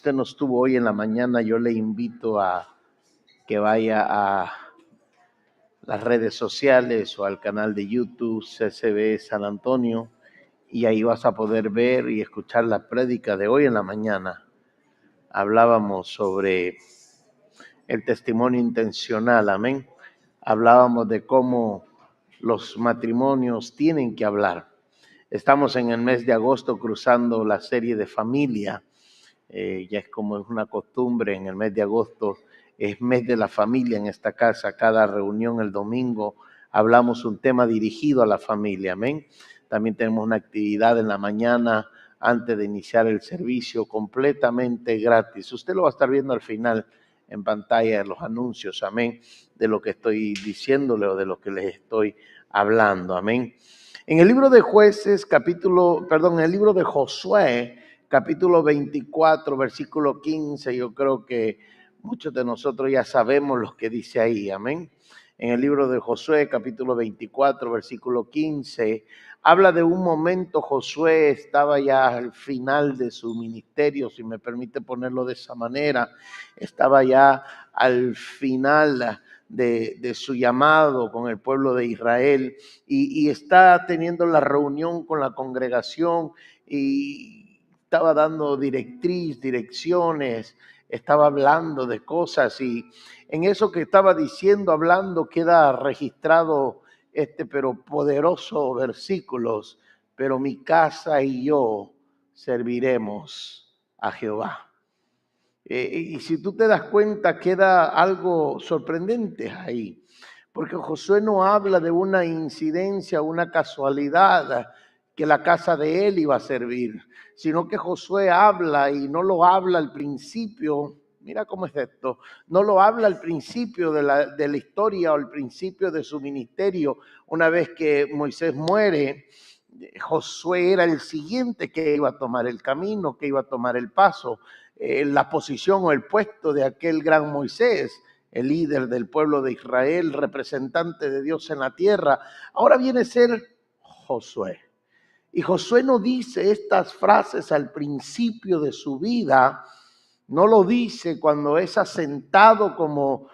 usted no estuvo hoy en la mañana, yo le invito a que vaya a las redes sociales o al canal de YouTube CCB San Antonio, y ahí vas a poder ver y escuchar la prédica de hoy en la mañana. Hablábamos sobre el testimonio intencional, amén. Hablábamos de cómo los matrimonios tienen que hablar. Estamos en el mes de agosto cruzando la serie de familia. Ya es como es una costumbre, en el mes de agosto es mes de la familia en esta casa. Cada reunión el domingo hablamos un tema dirigido a la familia, amén. También tenemos una actividad en la mañana antes de iniciar el servicio completamente gratis. Usted lo va a estar viendo al final en pantalla, los anuncios, amén, de lo que estoy diciéndole o de lo que les estoy hablando, amén. En el libro de Jueces, en el libro de Josué, capítulo 24, versículo 15, yo creo que muchos de nosotros ya sabemos lo que dice ahí, amén. En el libro de Josué, capítulo 24, versículo 15, habla de un momento. Josué estaba ya al final de su ministerio, si me permite ponerlo de esa manera. Estaba ya al final de su llamado con el pueblo de Israel y está teniendo la reunión con la congregación y estaba dando direcciones, estaba hablando de cosas, y en eso que estaba diciendo, hablando, queda registrado pero poderoso versículos: pero mi casa y yo serviremos a Jehová. Y si tú te das cuenta, queda algo sorprendente ahí, porque Josué no habla de una incidencia, una casualidad que la casa de él iba a servir, sino que Josué habla, y no lo habla al principio. Mira cómo es esto, no lo habla al principio de la historia o al principio de su ministerio. Una vez que Moisés muere, Josué era el siguiente que iba a tomar el camino, que iba a tomar el paso, la posición o el puesto de aquel gran Moisés, el líder del pueblo de Israel, representante de Dios en la tierra. Ahora viene a ser Josué. Y Josué no dice estas frases al principio de su vida, no lo dice cuando es asentado como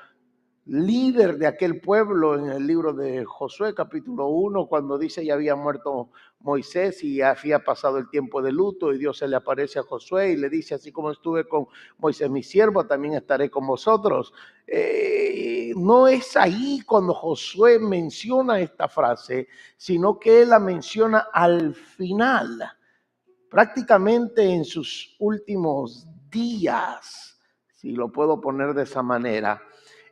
líder de aquel pueblo en el libro de Josué capítulo 1, cuando dice ya había muerto Moisés y ya había pasado el tiempo de luto, y Dios se le aparece a Josué y le dice: así como estuve con Moisés mi siervo, también estaré con vosotros. No es ahí cuando Josué menciona esta frase, sino que él la menciona al final, prácticamente en sus últimos días, si lo puedo poner de esa manera.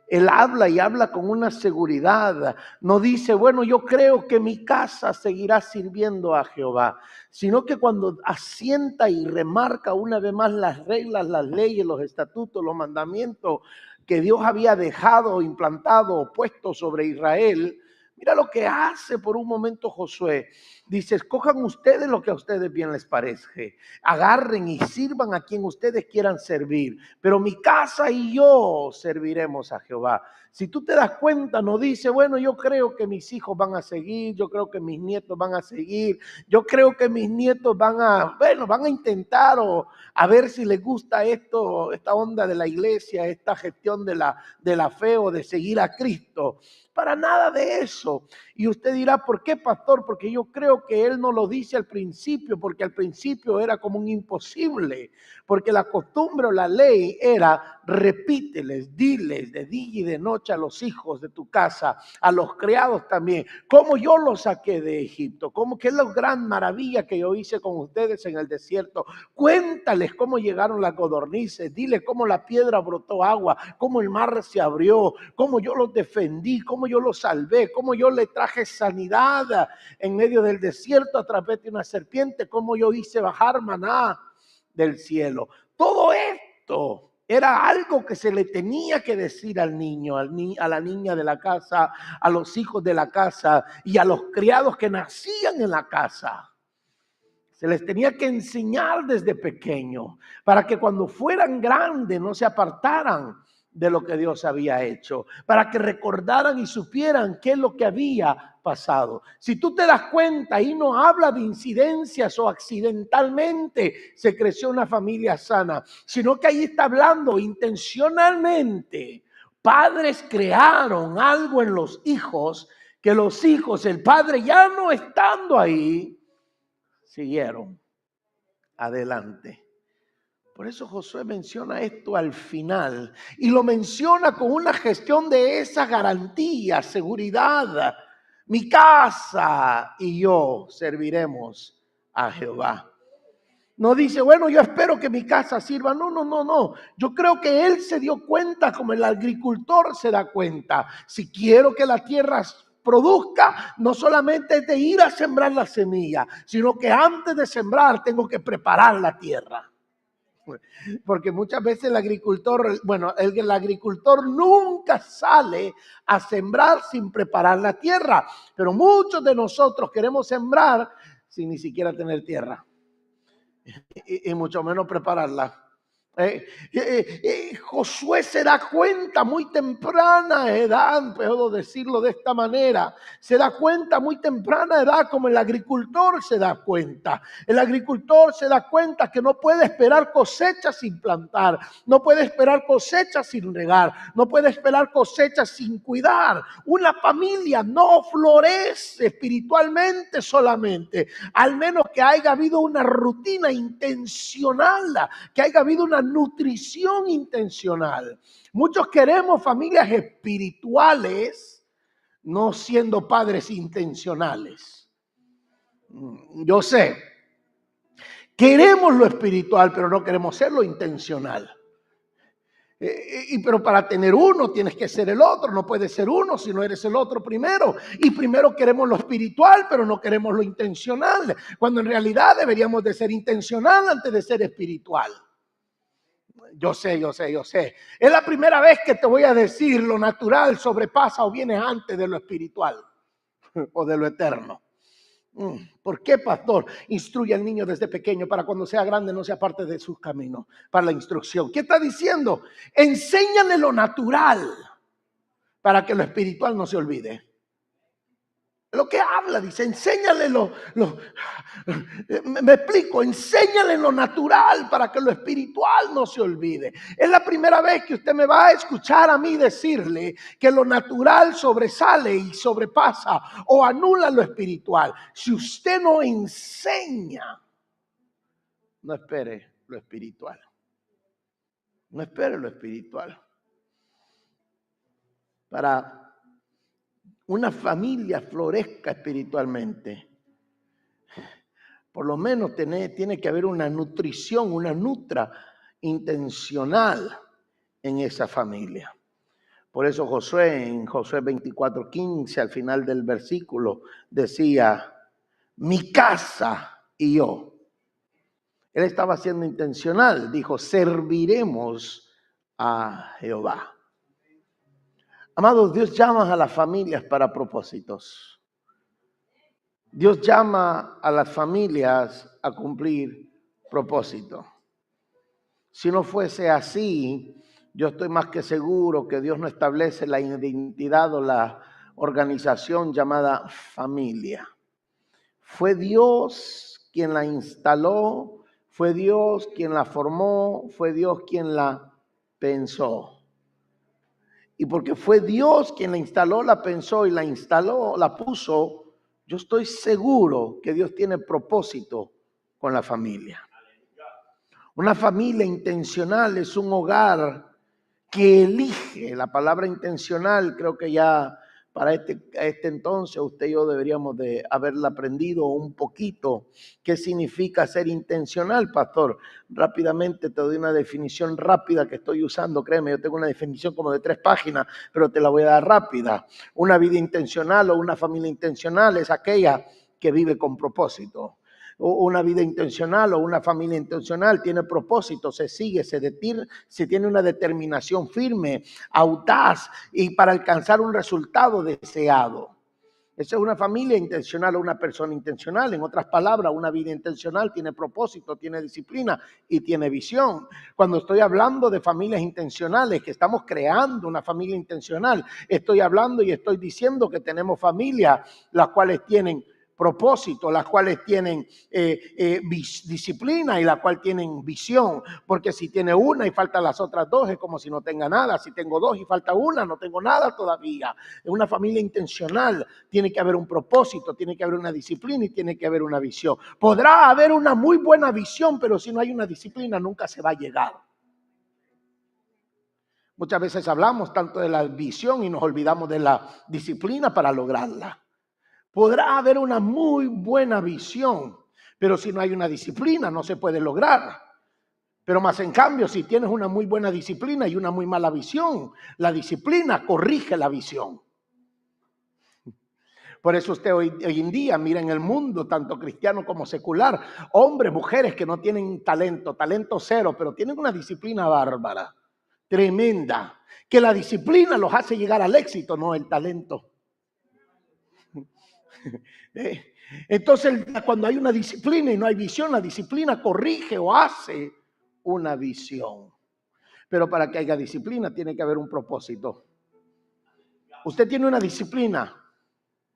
Él habla y habla con una seguridad. No dice: bueno, yo creo que mi casa seguirá sirviendo a Jehová, sino que cuando asienta y remarca una vez más las reglas, las leyes, los estatutos, los mandamientos que Dios había dejado, implantado, puesto sobre Israel, mira lo que hace por un momento Josué. Dice: escojan ustedes lo que a ustedes bien les parezca, agarren y sirvan a quien ustedes quieran servir, pero mi casa y yo serviremos a Jehová. Si tú te das cuenta, no dice: bueno, yo creo que mis hijos van a seguir, yo creo que mis nietos van a seguir, yo creo que mis nietos van a intentar, o a ver si les gusta esto, esta onda de la iglesia, esta gestión de la fe o de seguir a Cristo. Para nada de eso. Y usted dirá: ¿por qué, pastor? Porque yo creo que él no lo dice al principio, porque al principio era como un imposible, porque la costumbre o la ley era: repíteles, diles de día y de noche a los hijos de tu casa, a los criados también, como yo los saqué de Egipto, como que es la gran maravilla que yo hice con ustedes en el desierto. Cuéntales cómo llegaron las codornices, dile cómo la piedra brotó agua, cómo el mar se abrió, cómo yo los defendí, cómo yo los salvé, cómo yo le traje sanidad en medio del desierto a través de una serpiente, cómo yo hice bajar maná del cielo. Todo esto era algo que se le tenía que decir al niño, a la niña de la casa, a los hijos de la casa y a los criados que nacían en la casa. Se les tenía que enseñar desde pequeño para que cuando fueran grandes no se apartaran de lo que Dios había hecho, para que recordaran y supieran qué es lo que había pasado. Si tú te das cuenta, ahí no habla de incidencias o accidentalmente se creció una familia sana, sino que ahí está hablando intencionalmente. Padres crearon algo en los hijos, que los hijos, el padre ya no estando ahí, siguieron adelante. Por eso Josué menciona esto al final y lo menciona con una gestión de esa garantía, seguridad. Mi casa y yo serviremos a Jehová. No dice, bueno, yo espero que mi casa sirva. No. Yo creo que él se dio cuenta, como el agricultor se da cuenta. Si quiero que la tierra produzca, no solamente es de ir a sembrar la semilla, sino que antes de sembrar tengo que preparar la tierra. Porque muchas veces el agricultor nunca sale a sembrar sin preparar la tierra. Pero muchos de nosotros queremos sembrar sin ni siquiera tener tierra. Y mucho menos prepararla. Josué se da cuenta muy temprana edad, puedo decirlo de esta manera, se da cuenta muy temprana edad, como el agricultor se da cuenta. El agricultor se da cuenta que no puede esperar cosechas sin plantar, no puede esperar cosechas sin regar, no puede esperar cosechas sin cuidar. Una familia no florece espiritualmente solamente, al menos que haya habido una rutina intencional, que haya habido una nutrición intencional. Muchos queremos familias espirituales, no siendo padres intencionales. Yo sé, queremos lo espiritual, pero no queremos ser lo intencional. Pero para tener uno tienes que ser el otro, no puedes ser uno si no eres el otro primero. Y primero queremos lo espiritual, pero no queremos lo intencional, cuando en realidad deberíamos de ser intencional antes de ser espiritual. Yo sé. Es la primera vez que te voy a decir: lo natural sobrepasa o viene antes de lo espiritual o de lo eterno. ¿Por qué, pastor? Instruye al niño desde pequeño para cuando sea grande no sea parte de sus caminos, para la instrucción. ¿Qué está diciendo? Enséñale lo natural para que lo espiritual no se olvide. Lo que habla, dice, enséñale me explico, enséñale lo natural para que lo espiritual no se olvide. Es la primera vez que usted me va a escuchar a mí decirle que lo natural sobresale y sobrepasa o anula lo espiritual. Si usted no enseña, no espere lo espiritual. No espere lo espiritual. Para una familia florezca espiritualmente, por lo menos tiene que haber una nutrición, una nutra intencional en esa familia. Por eso Josué, en Josué 24:15, al final del versículo, decía: mi casa y yo. Él estaba siendo intencional, dijo: serviremos a Jehová. Amados, Dios llama a las familias para propósitos. Dios llama a las familias a cumplir propósito. Si no fuese así, yo estoy más que seguro que Dios no establece la identidad o la organización llamada familia. Fue Dios quien la instaló, fue Dios quien la formó, fue Dios quien la pensó. Y porque fue Dios quien la instaló, la pensó y la instaló, la puso, yo estoy seguro que Dios tiene propósito con la familia. Una familia intencional es un hogar que elige. La palabra intencional, creo que ya para este entonces usted y yo deberíamos de haberla aprendido un poquito. ¿Qué significa ser intencional, pastor? Rápidamente te doy una definición rápida que estoy usando. Créeme, yo tengo una definición como de 3 páginas, pero te la voy a dar rápida. Una vida intencional o una familia intencional es aquella que vive con propósito. Una vida intencional o una familia intencional tiene propósito, se sigue, se tiene una determinación firme, audaz y para alcanzar un resultado deseado. Esa es una familia intencional o una persona intencional. En otras palabras, una vida intencional tiene propósito, tiene disciplina y tiene visión. Cuando estoy hablando de familias intencionales, que estamos creando una familia intencional, estoy hablando y estoy diciendo que tenemos familias las cuales tienen propósito, las cuales tienen disciplina y las cuales tienen visión, porque si tiene una y faltan las otras dos es como si no tenga nada. Si tengo dos y falta una, no tengo nada todavía. En una familia intencional tiene que haber un propósito, tiene que haber una disciplina y tiene que haber una visión. Podrá haber una muy buena visión, pero si no hay una disciplina nunca se va a llegar. Muchas veces hablamos tanto de la visión y nos olvidamos de la disciplina para lograrla. Podrá haber una muy buena visión, pero si no hay una disciplina no se puede lograr. Pero más en cambio, si tienes una muy buena disciplina y una muy mala visión, la disciplina corrige la visión. Por eso usted hoy en día mira en el mundo, tanto cristiano como secular, hombres, mujeres que no tienen talento cero, pero tienen una disciplina bárbara, tremenda, que la disciplina los hace llegar al éxito, no el talento. Entonces, cuando hay una disciplina y no hay visión, la disciplina corrige o hace una visión. Pero para que haya disciplina tiene que haber un propósito. Usted tiene una disciplina.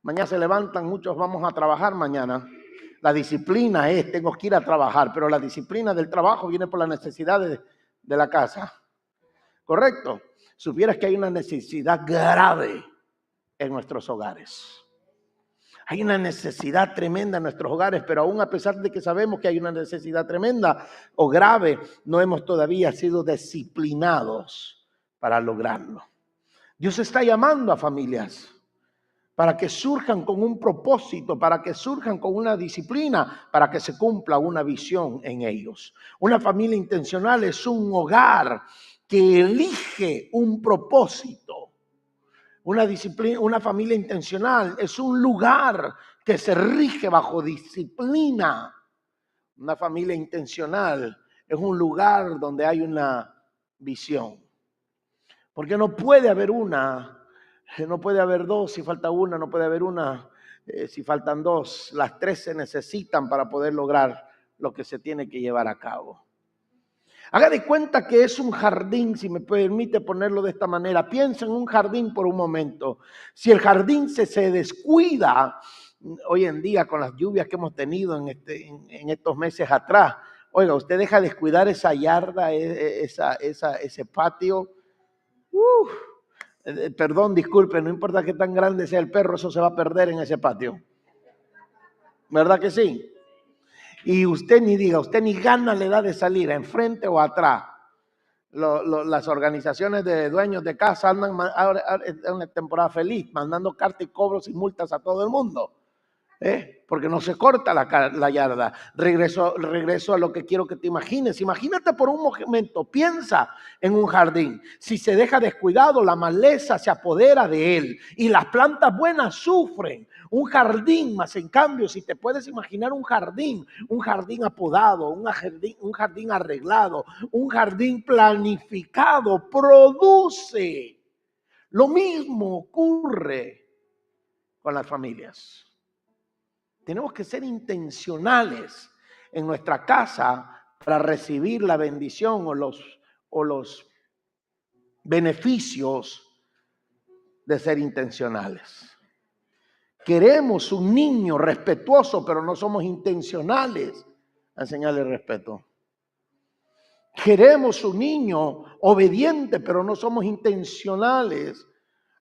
Mañana se levantan, muchos vamos a trabajar mañana. La disciplina es, tengo que ir a trabajar, pero la disciplina del trabajo viene por la necesidad de la casa. ¿Correcto? Supieras que hay una necesidad grave en nuestros hogares. Hay una necesidad tremenda en nuestros hogares, pero aún a pesar de que sabemos que hay una necesidad tremenda o grave, no hemos todavía sido disciplinados para lograrlo. Dios está llamando a familias para que surjan con un propósito, para que surjan con una disciplina, para que se cumpla una visión en ellos. Una familia intencional es un hogar que elige un propósito. Una disciplina, una familia intencional es un lugar que se rige bajo disciplina. Una familia intencional es un lugar donde hay una visión. Porque no puede haber una, no puede haber dos si falta una, no puede haber una si faltan dos. Las tres se necesitan para poder lograr lo que se tiene que llevar a cabo. Haga de cuenta que es un jardín, si me permite ponerlo de esta manera. Piensa en un jardín por un momento. Si el jardín se descuida, hoy en día con las lluvias que hemos tenido en estos meses atrás, oiga, usted deja descuidar esa yarda, ese patio. Perdón, disculpe, no importa qué tan grande sea el perro, eso se va a perder en ese patio. ¿Verdad que sí? Y usted ni diga, usted ni gana le da de salir, enfrente o atrás. Las organizaciones de dueños de casa andan ahora en una temporada feliz, mandando cartas y cobros y multas a todo el mundo. Porque no se corta la yarda. Regreso a lo que quiero que te imagines. Imagínate por un momento, piensa en un jardín. Si se deja descuidado, la maleza se apodera de él y las plantas buenas sufren. Un jardín, más en cambio, si te puedes imaginar un jardín apodado, un jardín arreglado, un jardín planificado, produce. Lo mismo ocurre con las familias. Tenemos que ser intencionales en nuestra casa para recibir la bendición o los beneficios de ser intencionales. Queremos un niño respetuoso, pero no somos intencionales a enseñarle respeto. Queremos un niño obediente, pero no somos intencionales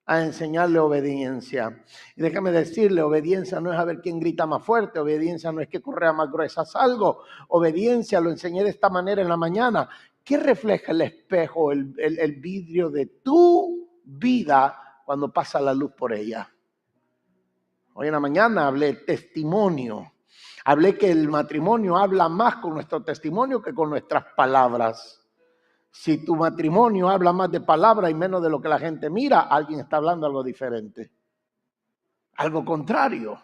a enseñarle obediencia. Y déjame decirle, obediencia no es a ver quién grita más fuerte, obediencia no es que correa más gruesa salgo, obediencia lo enseñé de esta manera en la mañana. ¿Qué refleja el espejo, el vidrio de tu vida cuando pasa la luz por ella? Hoy en la mañana hablé testimonio, hablé que el matrimonio habla más con nuestro testimonio que con nuestras palabras. Si tu matrimonio habla más de palabras y menos de lo que la gente mira, alguien está hablando algo diferente. Algo contrario.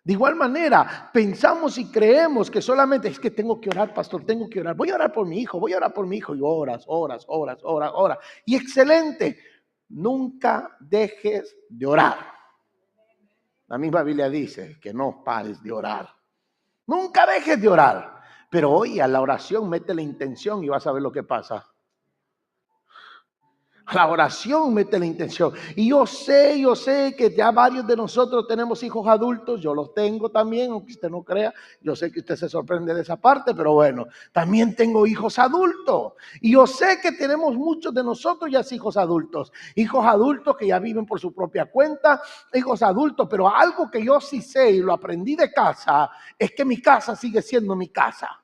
De igual manera, pensamos y creemos que solamente es que tengo que orar, pastor, tengo que orar. Voy a orar por mi hijo, voy a orar por mi hijo. Y oras. Y excelente, nunca dejes de orar. La misma Biblia dice que no pares de orar. Nunca dejes de orar. Pero hoy a la oración mete la intención y vas a ver lo que pasa. La oración mete la intención. Y yo sé que ya varios de nosotros tenemos hijos adultos. Yo los tengo también, aunque usted no crea. Yo sé que usted se sorprende de esa parte, pero bueno, también tengo hijos adultos. Y yo sé que tenemos muchos de nosotros ya hijos adultos. Hijos adultos que ya viven por su propia cuenta. Hijos adultos, pero algo que yo sí sé y lo aprendí de casa es que mi casa sigue siendo mi casa.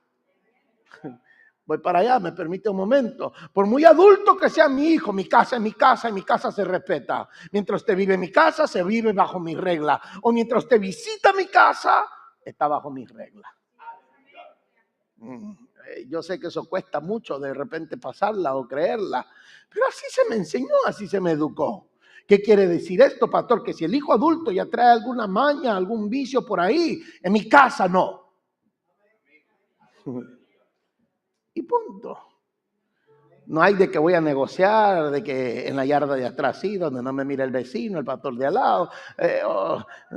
Voy para allá, me permite un momento. Por muy adulto que sea mi hijo, mi casa es mi casa y mi casa se respeta. Mientras usted vive en mi casa, se vive bajo mis reglas. O mientras usted visita mi casa, está bajo mis reglas. Yo sé que eso cuesta mucho de repente pasarla o creerla, pero así se me enseñó, así se me educó. ¿Qué quiere decir esto, pastor? Que si el hijo adulto ya trae alguna maña, algún vicio por ahí, en mi casa no. Y punto. No hay de que voy a negociar, de que en la yarda de atrás sí, donde no me mira el vecino, el pastor de al lado.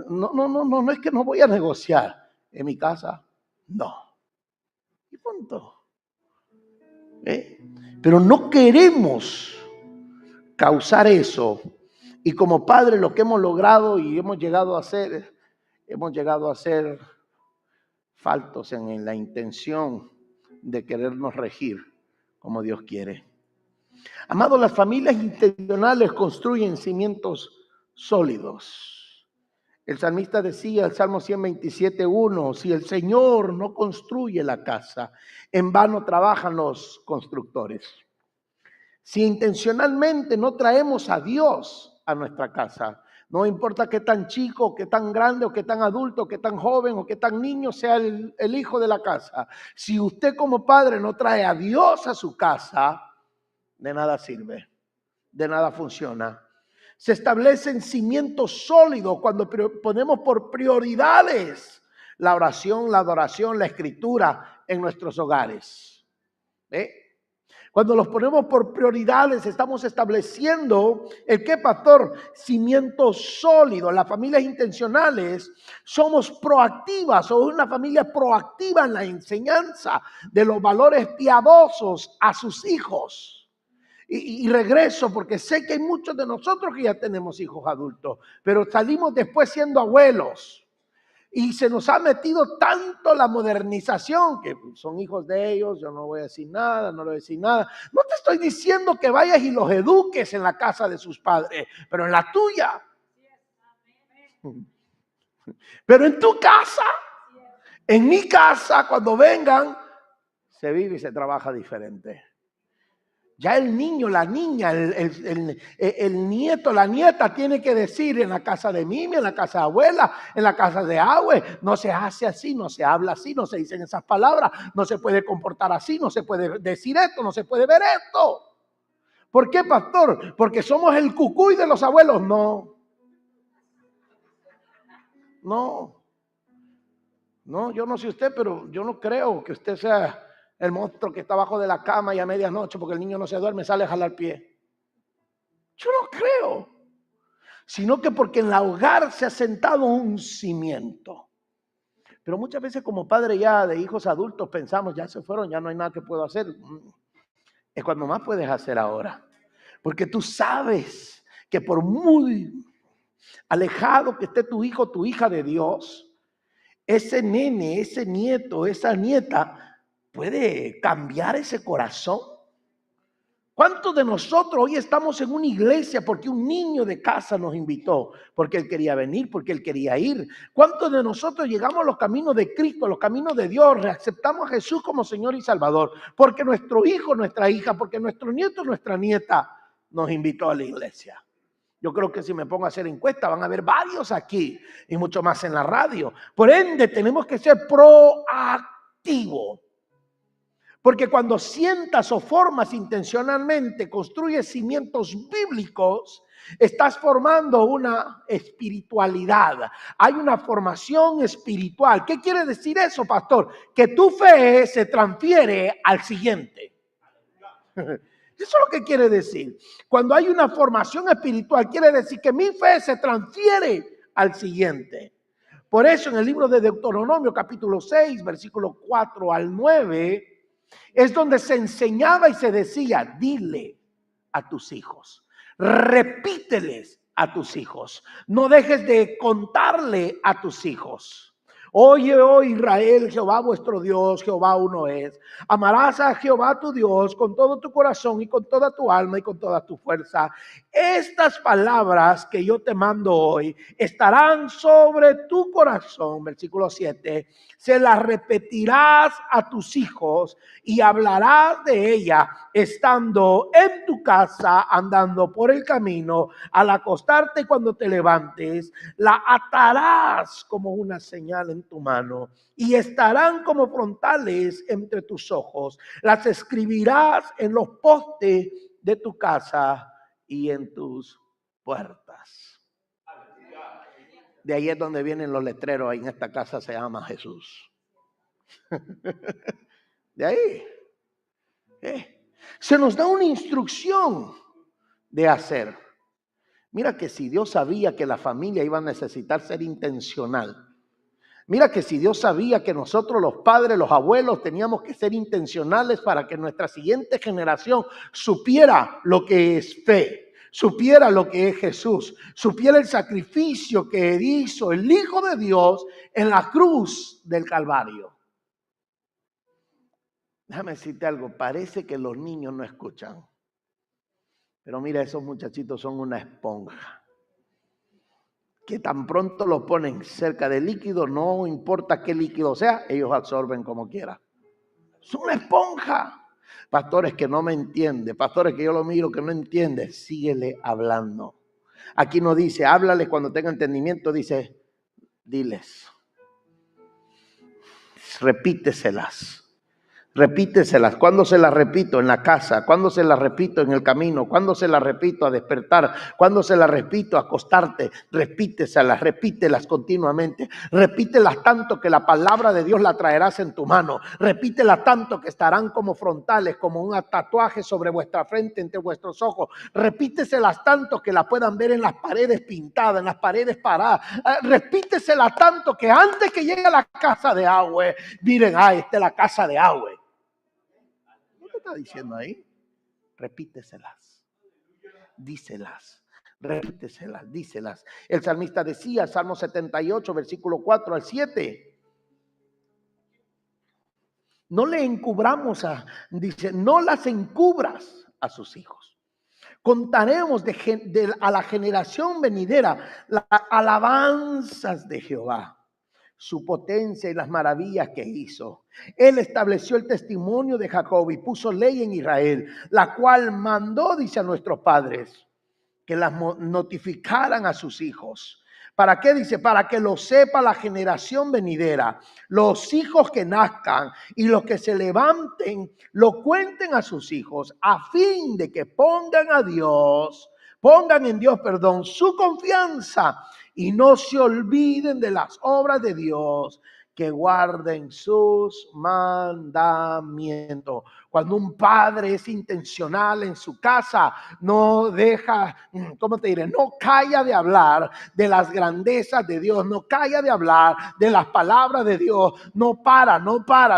No es que no voy a negociar. En mi casa, no. Y punto. Pero no queremos causar eso. Y como padres lo que hemos logrado y hemos llegado a ser faltos en la intención de querernos regir como Dios quiere. Amados, las familias intencionales construyen cimientos sólidos. El salmista decía, el Salmo 127:1, si el Señor no construye la casa, en vano trabajan los constructores. Si intencionalmente no traemos a Dios a nuestra casa, no importa qué tan chico, qué tan grande, o qué tan adulto, qué tan joven, o qué tan niño sea el hijo de la casa, si usted como padre no trae a Dios a su casa, de nada sirve, de nada funciona. Se establecen cimientos sólidos cuando ponemos por prioridades la oración, la adoración, la escritura en nuestros hogares. Cuando los ponemos por prioridades, estamos estableciendo el que, pastor, cimientos sólidos. Las familias intencionales somos proactivas, o una familia proactiva en la enseñanza de los valores piadosos a sus hijos. Y regreso porque sé que hay muchos de nosotros que ya tenemos hijos adultos, pero salimos después siendo abuelos. Y se nos ha metido tanto la modernización, que son hijos de ellos, yo no voy a decir nada, no le voy a decir nada. No te estoy diciendo que vayas y los eduques en la casa de sus padres, pero en la tuya. Pero en tu casa, en mi casa, cuando vengan, se vive y se trabaja diferente. Ya el niño, la niña, el nieto, la nieta tiene que decir en la casa de Mimi, en la casa de abuela, en la casa de abue, no se hace así, no se habla así, no se dicen esas palabras, no se puede comportar así, no se puede decir esto, no se puede ver esto. ¿Por qué, pastor? Porque somos el cucuy de los abuelos. No, yo no sé usted, pero yo no creo que usted sea el monstruo que está abajo de la cama y a medianoche porque el niño no se duerme, sale a jalar pie. Yo no creo. Sino que porque en el hogar se ha sentado un cimiento. Pero muchas veces como padre ya de hijos adultos pensamos, ya se fueron, ya no hay nada que puedo hacer. Es cuando más puedes hacer ahora. Porque tú sabes que por muy alejado que esté tu hijo, tu hija de Dios, ese nene, ese nieto, esa nieta puede cambiar ese corazón. ¿Cuántos de nosotros hoy estamos en una iglesia porque un niño de casa nos invitó? Porque él quería venir, porque él quería ir. ¿Cuántos de nosotros llegamos a los caminos de Cristo, a los caminos de Dios, aceptamos a Jesús como Señor y Salvador? Porque nuestro hijo, nuestra hija, porque nuestro nieto, nuestra nieta nos invitó a la iglesia. Yo creo que si me pongo a hacer encuesta van a haber varios aquí y mucho más en la radio. Por ende, tenemos que ser proactivos. Porque cuando sientas o formas intencionalmente, construyes cimientos bíblicos, estás formando una espiritualidad. Hay una formación espiritual. ¿Qué quiere decir eso, pastor? Que tu fe se transfiere al siguiente. Eso es lo que quiere decir. Cuando hay una formación espiritual, quiere decir que mi fe se transfiere al siguiente. Por eso en el libro de Deuteronomio capítulo 6, versículo 4 al 9, es donde se enseñaba y se decía, dile a tus hijos, repíteles a tus hijos, no dejes de contarle a tus hijos. Oye, oh Israel, Jehová vuestro Dios, Jehová uno es. Amarás a Jehová tu Dios con todo tu corazón y con toda tu alma y con toda tu fuerza. Estas palabras que yo te mando hoy estarán sobre tu corazón, versículo 7. Se las repetirás a tus hijos y hablarás de ella estando en tu casa, andando por el camino, al acostarte cuando te levantes. La atarás como una señal en tu mano y estarán como frontales entre tus ojos. Las escribirás en los postes de tu casa y en tus puertas. De ahí es donde vienen los letreros. Ahí en esta casa se llama Jesús. De ahí. Se nos da una instrucción de hacer. Mira que si Dios sabía que la familia iba a necesitar ser intencional. Mira que si Dios sabía que nosotros los padres, los abuelos, teníamos que ser intencionales para que nuestra siguiente generación supiera lo que es fe, supiera lo que es Jesús, supiera el sacrificio que hizo el Hijo de Dios en la cruz del Calvario. Déjame decirte algo, parece que los niños no escuchan. Pero mira, esos muchachitos son una esponja. Que tan pronto lo ponen cerca del líquido, no importa qué líquido sea, ellos absorben como quiera. Es una esponja. Pastores que no me entienden, pastores que yo lo miro que no entiende, síguele hablando. Aquí no dice, háblale cuando tenga entendimiento, dice, diles. Repíteselas. Repíteselas. ¿Cuándo se las repito? En la casa. ¿Cuándo se las repito? En el camino. ¿Cuándo se las repito? A despertar. ¿Cuándo se las repito? A acostarte. Repíteselas, repítelas continuamente. Repítelas tanto que la palabra de Dios la traerás en tu mano. Repítelas tanto que estarán como frontales, como un tatuaje sobre vuestra frente, entre vuestros ojos. Repíteselas tanto que la puedan ver en las paredes pintadas, en las paredes paradas. Repíteselas tanto que antes que llegue a la casa de agua, miren, esta es la casa de agua. Está diciendo ahí, repíteselas, díselas, repíteselas, díselas. El salmista decía, Salmo 78, versículo 4 al 7. No le encubramos dice, no las encubras a sus hijos. Contaremos a la generación venidera las alabanzas de Jehová, su potencia y las maravillas que hizo. Él estableció el testimonio de Jacob y puso ley en Israel, la cual mandó, dice a nuestros padres, que las notificaran a sus hijos. ¿Para qué? Dice, para que lo sepa la generación venidera, los hijos que nazcan y los que se levanten, lo cuenten a sus hijos, a fin de que pongan en Dios, su confianza y no se olviden de las obras de Dios, que guarden sus mandamientos. Cuando un padre es intencional en su casa, no deja, no calla de hablar de las grandezas de Dios, no calla de hablar de las palabras de Dios, no para,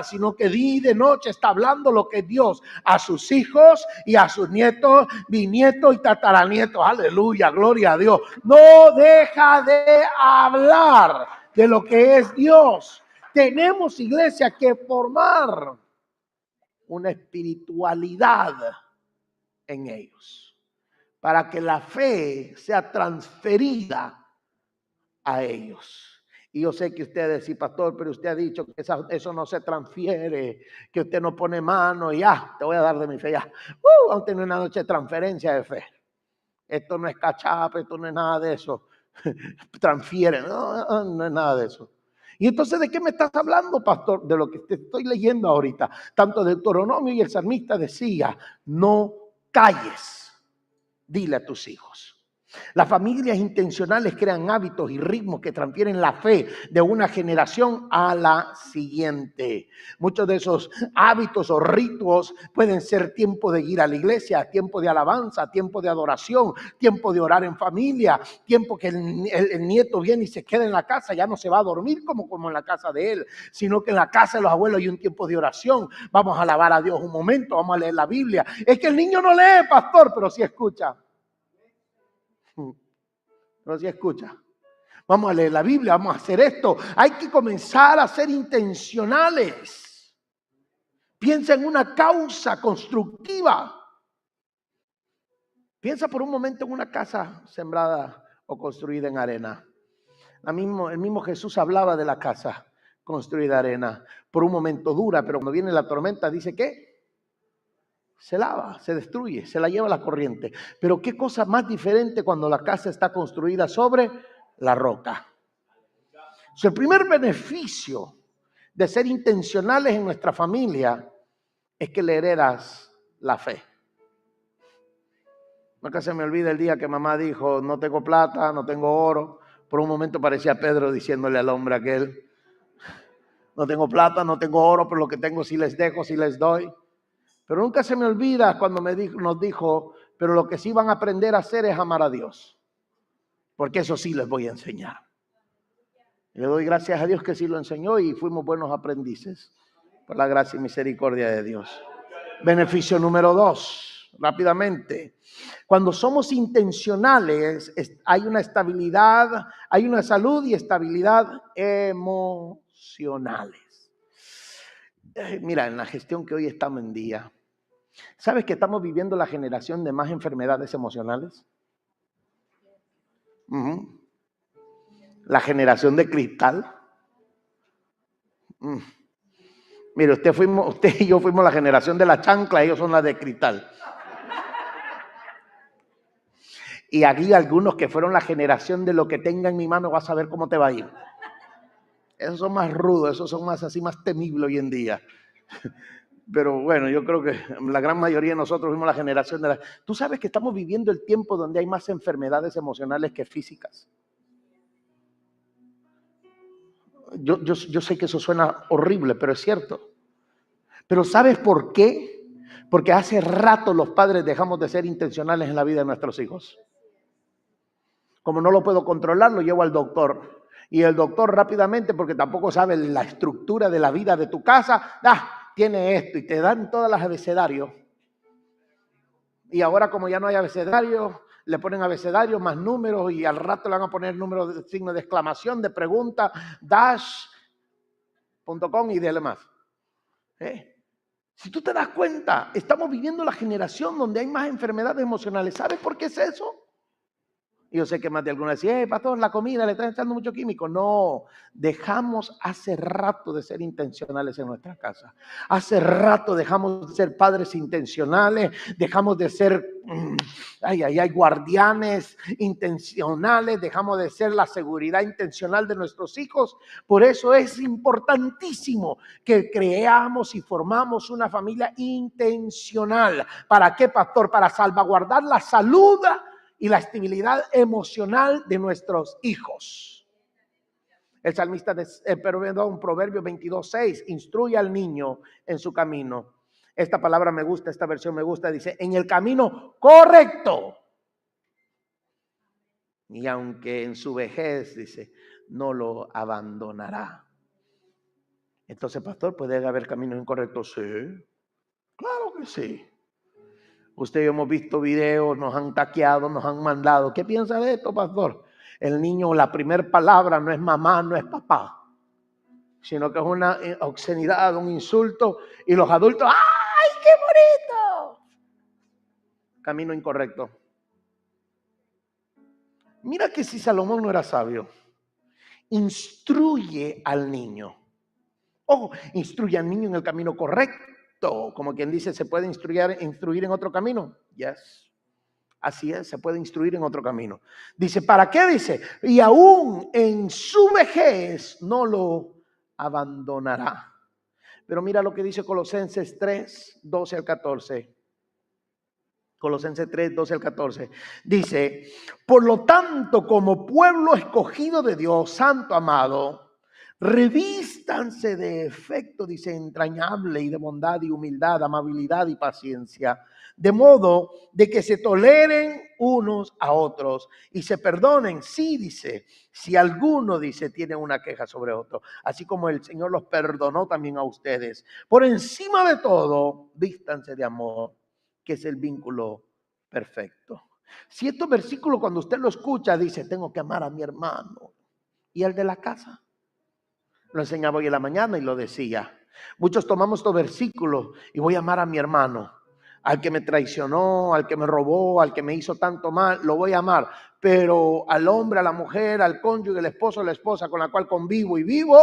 sino que día y de noche está hablando lo que Dios a sus hijos y a sus nietos, bisnietos y tataranietos. Aleluya, gloria a Dios. No deja de hablar de lo que es Dios. Tenemos, iglesia, que formar una espiritualidad en ellos para que la fe sea transferida a ellos. Y yo sé que ustedes, sí, pastor, pero usted ha dicho que eso no se transfiere, que usted no pone mano y ya, te voy a dar de mi fe ya. Vamos a tener una noche de transferencia de fe. Esto no es cachapa, esto no es nada de eso. Transfiere, no es nada de eso. Y entonces, ¿de qué me estás hablando, pastor? De lo que te estoy leyendo ahorita. Tanto Deuteronomio y el salmista decía, no calles, dile a tus hijos. Las familias intencionales crean hábitos y ritmos que transfieren la fe de una generación a la siguiente. Muchos de esos hábitos o ritos pueden ser tiempo de ir a la iglesia, tiempo de alabanza, tiempo de adoración, tiempo de orar en familia, tiempo que el nieto viene y se queda en la casa, ya no se va a dormir como en la casa de él, sino que en la casa de los abuelos hay un tiempo de oración. Vamos a alabar a Dios un momento, vamos a leer la Biblia. Es que el niño no lee, pastor, pero sí escucha. Pero si escucha, vamos a leer la Biblia, vamos a hacer esto. Hay que comenzar a ser intencionales. Piensa en una causa constructiva. Piensa por un momento en una casa sembrada o construida en arena. El mismo Jesús hablaba de la casa construida en arena. Por un momento dura, pero cuando viene la tormenta dice que se lava, se destruye, se la lleva la corriente. Pero qué cosa más diferente cuando la casa está construida sobre la roca. El primer beneficio de ser intencionales en nuestra familia es que le heredas la fe. Nunca se me olvida el día que mamá dijo, no tengo plata, no tengo oro. Por un momento parecía Pedro diciéndole al hombre aquel, no tengo plata, no tengo oro, pero lo que tengo sí les dejo, sí les doy. Pero nunca se me olvida cuando nos dijo, pero lo que sí van a aprender a hacer es amar a Dios. Porque eso sí les voy a enseñar. Y le doy gracias a Dios que sí lo enseñó y fuimos buenos aprendices. Por la gracia y misericordia de Dios. Beneficio número 2, rápidamente. Cuando somos intencionales, hay una estabilidad, hay una salud y estabilidad emocionales. Mira, en la gestión que hoy estamos en día, ¿sabes que estamos viviendo la generación de más enfermedades emocionales? La generación de cristal. Mire, usted y yo fuimos la generación de la chancla, ellos son la de cristal. Y aquí algunos que fueron la generación de lo que tenga en mi mano, vas a ver cómo te va a ir. Esos son más rudos, esos son más así, más temibles hoy en día. Pero bueno, yo creo que la gran mayoría de nosotros fuimos la generación de la... Tú sabes que estamos viviendo el tiempo donde hay más enfermedades emocionales que físicas. Yo sé que eso suena horrible, pero es cierto. Pero ¿sabes por qué? Porque hace rato los padres dejamos de ser intencionales en la vida de nuestros hijos. Como no lo puedo controlar, lo llevo al doctor. Y el doctor rápidamente, porque tampoco sabe la estructura de la vida de tu casa, tiene esto y te dan todas las abecedarios. Y ahora como ya no hay abecedario, le ponen abecedario más números y al rato le van a poner números de signo de exclamación, de pregunta, dash.com y dele más. Si tú te das cuenta, estamos viviendo la generación donde hay más enfermedades emocionales. ¿Sabes por qué es eso? Y yo sé que más de algunos decían, pastor, la comida le está echando mucho químico. No, dejamos hace rato de ser intencionales en nuestra casa. Hace rato dejamos de ser padres intencionales, dejamos de ser guardianes intencionales, dejamos de ser la seguridad intencional de nuestros hijos. Por eso es importantísimo que creamos y formamos una familia intencional. ¿Para qué, pastor? Para salvaguardar la salud y la estabilidad emocional de nuestros hijos. El salmista, un Proverbio 22:6, instruye al niño en su camino. Esta palabra me gusta, esta versión me gusta, dice, en el camino correcto. Y aunque en su vejez, dice, no lo abandonará. Entonces, pastor, ¿puede haber caminos incorrectos? Sí, claro que sí. Usted y yo hemos visto videos, nos han taqueado, nos han mandado. ¿Qué piensa de esto, pastor? El niño, la primera palabra no es mamá, no es papá, sino que es una obscenidad, un insulto. Y los adultos, ¡ay, qué bonito! Camino incorrecto. Mira que si Salomón no era sabio, instruye al niño. Instruye al niño en el camino correcto. Como quien dice, ¿se puede instruir en otro camino? Yes. Así es, se puede instruir en otro camino. Dice, ¿para qué? Dice, y aún en su vejez no lo abandonará. Pero mira lo que dice Colosenses 3, 12 al 14. Colosenses 3, 12 al 14. Dice, por lo tanto, como pueblo escogido de Dios, santo amado, revístanse de efecto, dice, entrañable y de bondad y humildad, amabilidad y paciencia, de modo de que se toleren unos a otros y se perdonen, sí, dice, si alguno, dice, tiene una queja sobre otro, así como el Señor los perdonó también a ustedes. Por encima de todo, vístanse de amor, que es el vínculo perfecto. Si estos versículos, cuando usted lo escucha, dice, tengo que amar a mi hermano y al de la casa. Lo enseñaba hoy en la mañana y lo decía. Muchos tomamos estos versículos y voy a amar a mi hermano. Al que me traicionó, al que me robó, al que me hizo tanto mal, lo voy a amar. Pero al hombre, a la mujer, al cónyuge, al esposo, a la esposa con la cual convivo y vivo,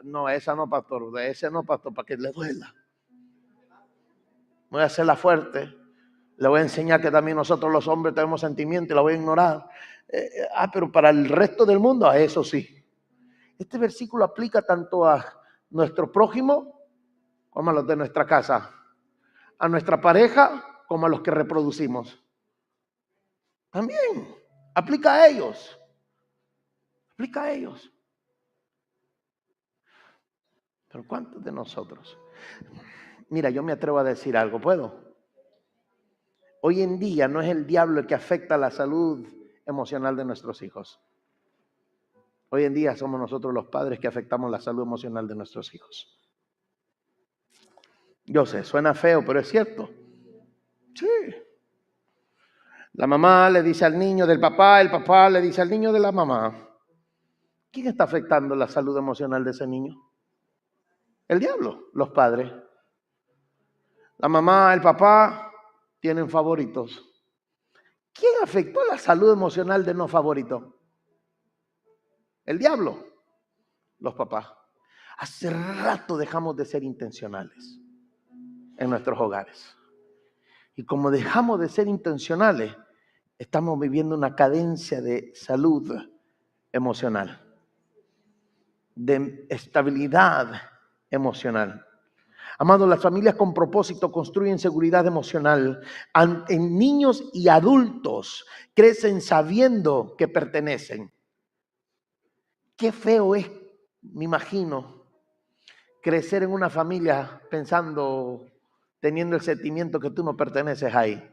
no, esa no, pastor, ese no, pastor, para que le duela. Voy a hacerla fuerte. Le voy a enseñar que también nosotros los hombres tenemos sentimientos y la voy a ignorar. Pero para el resto del mundo, a eso sí. Este versículo aplica tanto a nuestro prójimo como a los de nuestra casa, a nuestra pareja como a los que reproducimos. También aplica a ellos. Aplica a ellos. Pero ¿cuántos de nosotros? Mira, yo me atrevo a decir algo, ¿puedo? Hoy en día no es el diablo el que afecta la salud emocional de nuestros hijos. Hoy en día somos nosotros los padres que afectamos la salud emocional de nuestros hijos. Yo sé, suena feo, pero es cierto. Sí. La mamá le dice al niño del papá, el papá le dice al niño de la mamá. ¿Quién está afectando la salud emocional de ese niño? El diablo, los padres. La mamá, el papá tienen favoritos. ¿Quién afectó la salud emocional de no favorito? El diablo, los papás. Hace rato dejamos de ser intencionales en nuestros hogares. Y como dejamos de ser intencionales, estamos viviendo una cadencia de salud emocional, de estabilidad emocional. Amados, las familias con propósito construyen seguridad emocional. En niños y adultos crecen sabiendo que pertenecen. Qué feo es, me imagino, crecer en una familia pensando, teniendo el sentimiento que tú no perteneces ahí.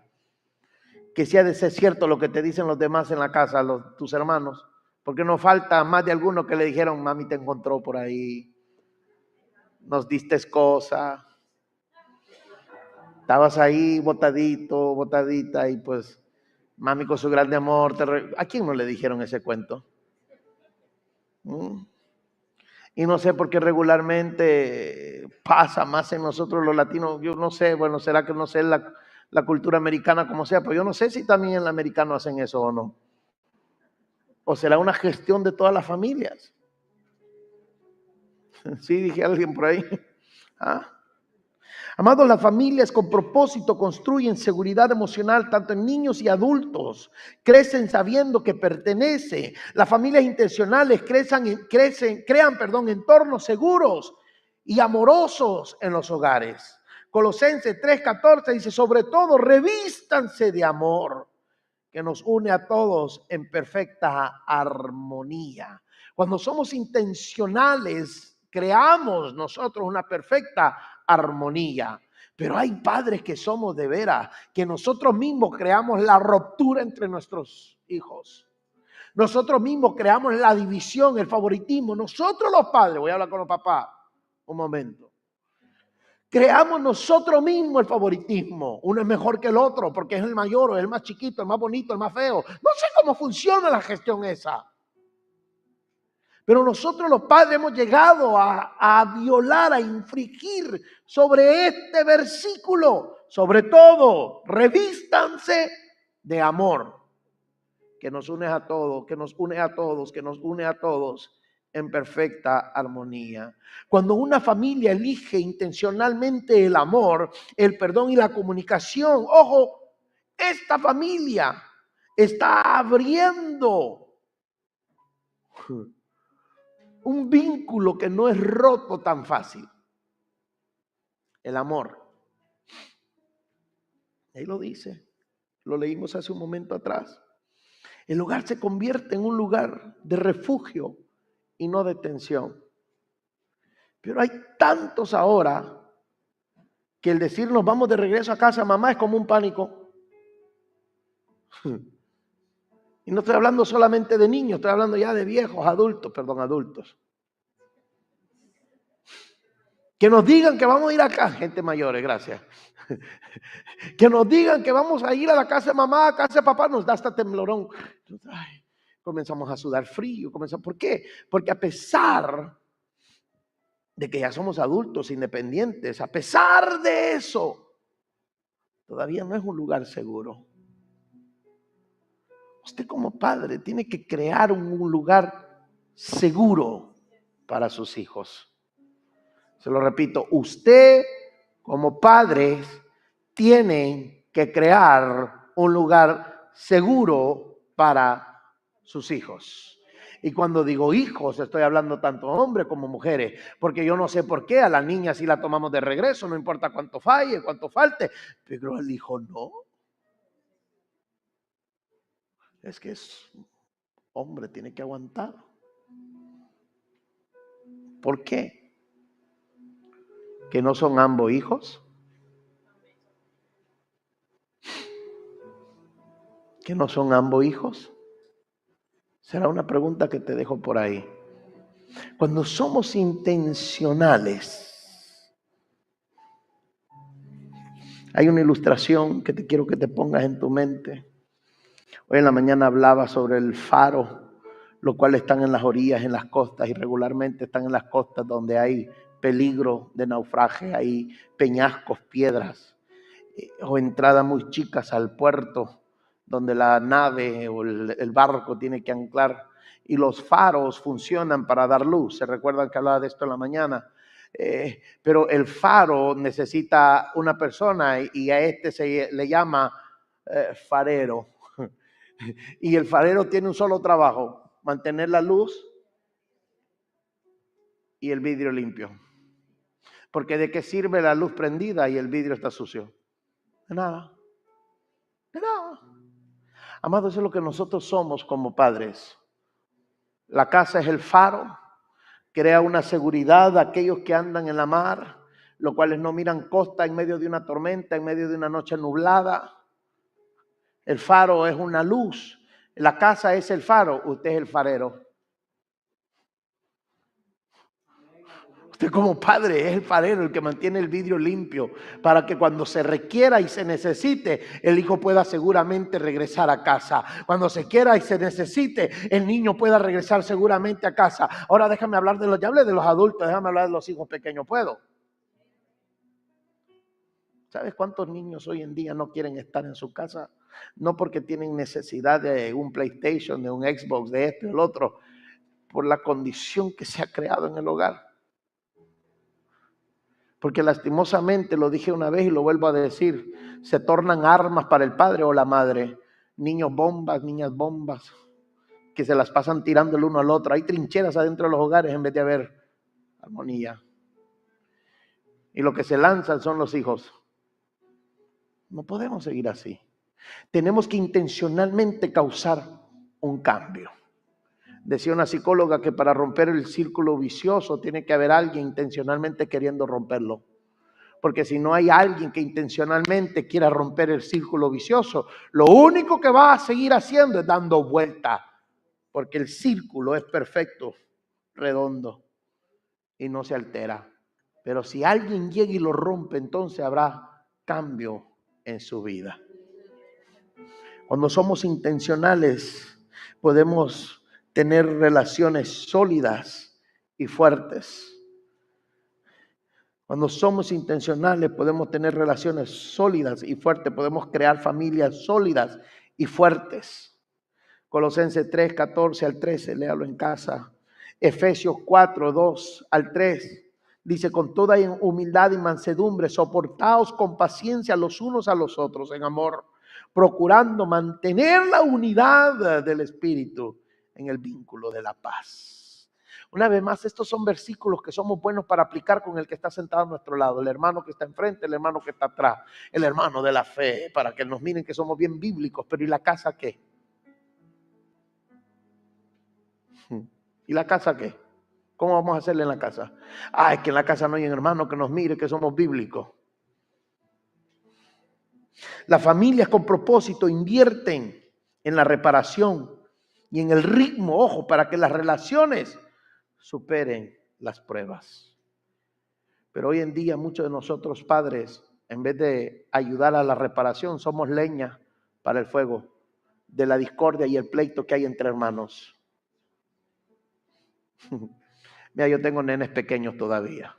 Que si ha de ser cierto lo que te dicen los demás en la casa, tus hermanos, porque no falta más de algunos que le dijeron, mami te encontró por ahí, nos diste cosas, estabas ahí botadito, botadita y pues mami con su grande amor, ¿a quién no le dijeron ese cuento? Y no sé por qué regularmente pasa más en nosotros los latinos, yo no sé, bueno, será que no sé la cultura americana como sea, pero yo no sé si también en el americano hacen eso o no. ¿O será una gestión de todas las familias? Sí, dije alguien por ahí. Amados, las familias con propósito construyen seguridad emocional tanto en niños y adultos. Crecen sabiendo que pertenece. Las familias intencionales crean entornos seguros y amorosos en los hogares. Colosenses 3:14 dice, sobre todo, revístanse de amor, que nos une a todos en perfecta armonía. Cuando somos intencionales, creamos nosotros una perfecta armonía. Pero hay padres que somos de veras, que nosotros mismos creamos la ruptura entre nuestros hijos. Nosotros mismos creamos la división, el favoritismo. Nosotros los padres, voy a hablar con los papás un momento. Creamos nosotros mismos el favoritismo. Uno es mejor que el otro porque es el mayor o es el más chiquito, el más bonito, el más feo. No sé cómo funciona la gestión esa. Pero nosotros los padres hemos llegado a violar, a infringir sobre este versículo. Sobre todo, revístanse de amor, que nos une a todos, que nos une a todos, que nos une a todos en perfecta armonía. Cuando una familia elige intencionalmente el amor, el perdón y la comunicación, ojo, esta familia está abriendo un vínculo que no es roto tan fácil. El amor. Ahí lo dice. Lo leímos hace un momento atrás. El hogar se convierte en un lugar de refugio y no de tensión. Pero hay tantos ahora que el decirnos vamos de regreso a casa, mamá, es como un pánico. Y no estoy hablando solamente de niños, estoy hablando ya de viejos, adultos. Que nos digan que vamos a ir acá, gente mayores, gracias. Que nos digan que vamos a ir a la casa de mamá, a casa de papá, nos da hasta temblorón. Ay, comenzamos a sudar frío. ¿Por qué? Porque a pesar de que ya somos adultos independientes, a pesar de eso, todavía no es un lugar seguro. Usted como padre tiene que crear un lugar seguro para sus hijos. Se lo repito, usted como padre tiene que crear un lugar seguro para sus hijos. Y cuando digo hijos, estoy hablando tanto hombres como mujeres, porque yo no sé por qué a la niña sí la tomamos de regreso, no importa cuánto falle, cuánto falte, pero el hijo no. Es que es hombre, tiene que aguantar. ¿Por qué? ¿Que no son ambos hijos? ¿Que no son ambos hijos? Será una pregunta que te dejo por ahí. Cuando somos intencionales, hay una ilustración que te quiero que te pongas en tu mente. Hoy en la mañana hablaba sobre el faro, los cuales están en las orillas, en las costas, y regularmente están en las costas donde hay peligro de naufragio, hay peñascos, piedras, o entradas muy chicas al puerto, donde la nave o el barco tiene que anclar, y los faros funcionan para dar luz. ¿Se recuerdan que hablaba de esto en la mañana? Pero el faro necesita una persona y a este se le llama farero. Y el farero tiene un solo trabajo: mantener la luz y el vidrio limpio. Porque ¿de qué sirve la luz prendida y el vidrio está sucio? De nada. De nada. Amados, eso es lo que nosotros somos como padres. La casa es el faro, crea una seguridad a aquellos que andan en la mar, los cuales no miran costa en medio de una tormenta, en medio de una noche nublada. El faro es una luz, la casa es el faro, usted es el farero. Usted como padre es el farero, el que mantiene el vidrio limpio para que cuando se requiera y se necesite, el hijo pueda seguramente regresar a casa. Cuando se quiera y se necesite, el niño pueda regresar seguramente a casa. Ahora déjame hablar de los, ya hablé de los adultos, déjame hablar de los hijos pequeños, ¿puedo? ¿Sabes cuántos niños hoy en día no quieren estar en su casa? No porque tienen necesidad de un PlayStation, de un Xbox, de esto y el otro, por la condición que se ha creado en el hogar. Porque lastimosamente, lo dije una vez y lo vuelvo a decir, se tornan armas para el padre o la madre. Niños bombas, niñas bombas, que se las pasan tirando el uno al otro. Hay trincheras adentro de los hogares en vez de haber armonía. Y lo que se lanzan son los hijos. No podemos seguir así. Tenemos que intencionalmente causar un cambio. Decía una psicóloga que para romper el círculo vicioso tiene que haber alguien intencionalmente queriendo romperlo. Porque si no hay alguien que intencionalmente quiera romper el círculo vicioso, lo único que va a seguir haciendo es dando vuelta. Porque el círculo es perfecto, redondo y no se altera. Pero si alguien llega y lo rompe, entonces habrá cambio en su vida. Cuando somos intencionales, podemos tener relaciones sólidas y fuertes. Cuando somos intencionales, podemos tener relaciones sólidas y fuertes. Podemos crear familias sólidas y fuertes. Colosenses 3, 14 al 13, léalo en casa. Efesios 4, 2 al 3. Dice, con toda humildad y mansedumbre, soportaos con paciencia los unos a los otros en amor, procurando mantener la unidad del Espíritu en el vínculo de la paz. Una vez más, estos son versículos que somos buenos para aplicar con el que está sentado a nuestro lado, el hermano que está enfrente, el hermano que está atrás, el hermano de la fe, para que nos miren que somos bien bíblicos. Pero ¿y la casa qué? ¿Y la casa qué? ¿Cómo vamos a hacerle en la casa? Es que en la casa no hay un hermano que nos mire que somos bíblicos. Las familias con propósito invierten en la reparación y en el ritmo, ojo, para que las relaciones superen las pruebas. Pero hoy en día muchos de nosotros padres, en vez de ayudar a la reparación, somos leña para el fuego de la discordia y el pleito que hay entre hermanos. Mira, yo tengo nenes pequeños todavía.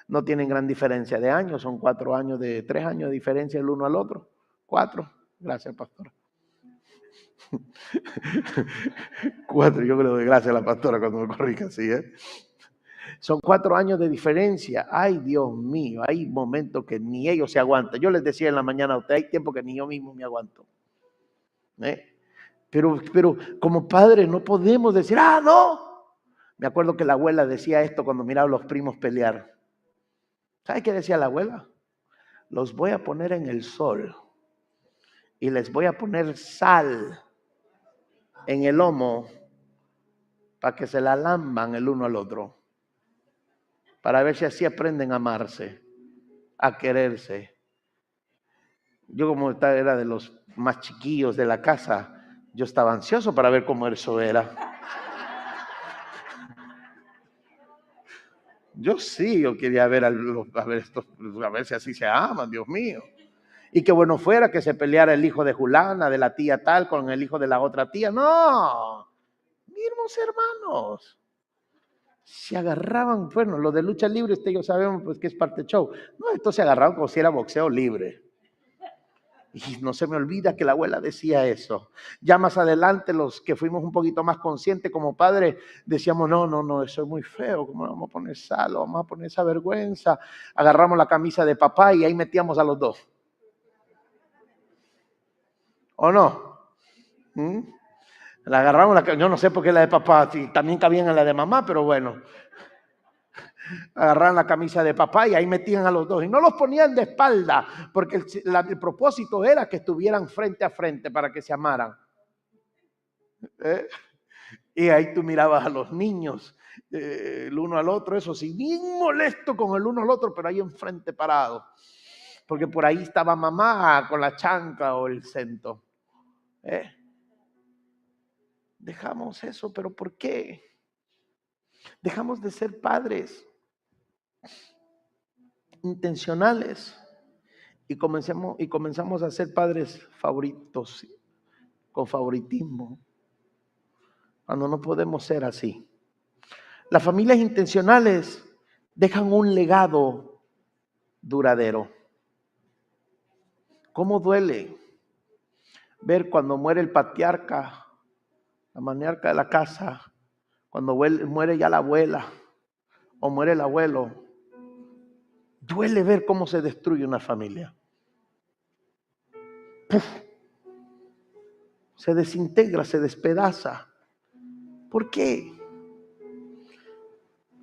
No tienen gran diferencia de años, son 4 años, 3 años de diferencia el uno al otro. 4, gracias pastora. 4, yo creo que gracias a la pastora cuando me corrija así, Son 4 años de diferencia. Ay, Dios mío, hay momentos que ni ellos se aguantan. Yo les decía en la mañana a usted, hay tiempo que ni yo mismo me aguanto. Pero como padres no podemos decir, no. Me acuerdo que la abuela decía esto cuando miraba a los primos pelear. ¿Sabe qué decía la abuela? Los voy a poner en el sol y les voy a poner sal en el lomo para que se la lamban el uno al otro, para ver si así aprenden a amarse, a quererse. Yo como era de los más chiquillos de la casa, yo estaba ansioso para ver cómo eso era. Yo quería ver a ver si así se aman, Dios mío. Y qué bueno fuera que se peleara el hijo de Julana, de la tía tal, con el hijo de la otra tía. No, mismos hermanos. Se agarraban, bueno, lo de lucha libre, ellos sabemos pues que es parte del show. No, estos se agarraban como si era boxeo libre. Y no se me olvida que la abuela decía eso. Ya más adelante, los que fuimos un poquito más conscientes como padres, decíamos, no, eso es muy feo, ¿cómo vamos a poner sal? Vamos a poner esa vergüenza. Agarramos la camisa de papá y ahí metíamos a los dos. ¿O no? La agarramos, yo no sé por qué la de papá, si también cabían en la de mamá, pero bueno. Agarraban la camisa de papá y ahí metían a los dos. Y no los ponían de espalda, porque el propósito era que estuvieran frente a frente para que se amaran. Y ahí tú mirabas a los niños, el uno al otro, eso sí, bien molesto con el uno al otro, pero ahí enfrente parado. Porque por ahí estaba mamá con la chancla o el cento. Dejamos eso, pero ¿por qué? Dejamos de ser padres intencionales y comenzamos a ser padres favoritos, con favoritismo, cuando no podemos ser así. Las familias intencionales dejan un legado duradero. ¿Cómo duele ver cuando muere el patriarca, la matriarca de la casa, cuando muere ya la abuela o muere el abuelo? Duele ver cómo se destruye una familia. ¡Puf! Se desintegra, se despedaza. ¿Por qué?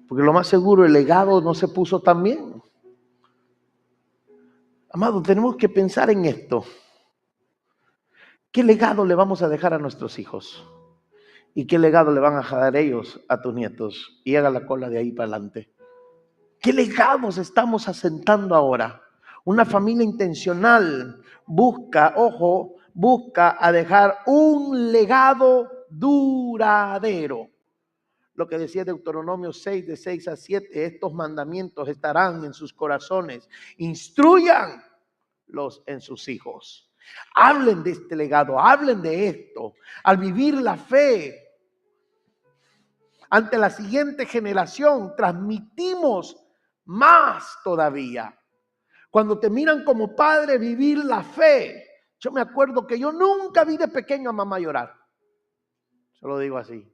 Porque lo más seguro el legado no se puso tan bien. Amado, tenemos que pensar en esto. ¿Qué legado le vamos a dejar a nuestros hijos? ¿Y qué legado le van a dejar ellos a tus nietos? Y haga la cola de ahí para adelante. ¿Qué legados estamos asentando ahora? Una familia intencional busca a dejar un legado duradero. Lo que decía Deuteronomio 6, de 6 a 7, estos mandamientos estarán en sus corazones. Instruyanlos en sus hijos. Hablen de este legado, hablen de esto. Al vivir la fe ante la siguiente generación, transmitimos más todavía. Cuando te miran como padre vivir la fe. Yo me acuerdo que yo nunca vi de pequeño a mamá llorar. Se lo digo así.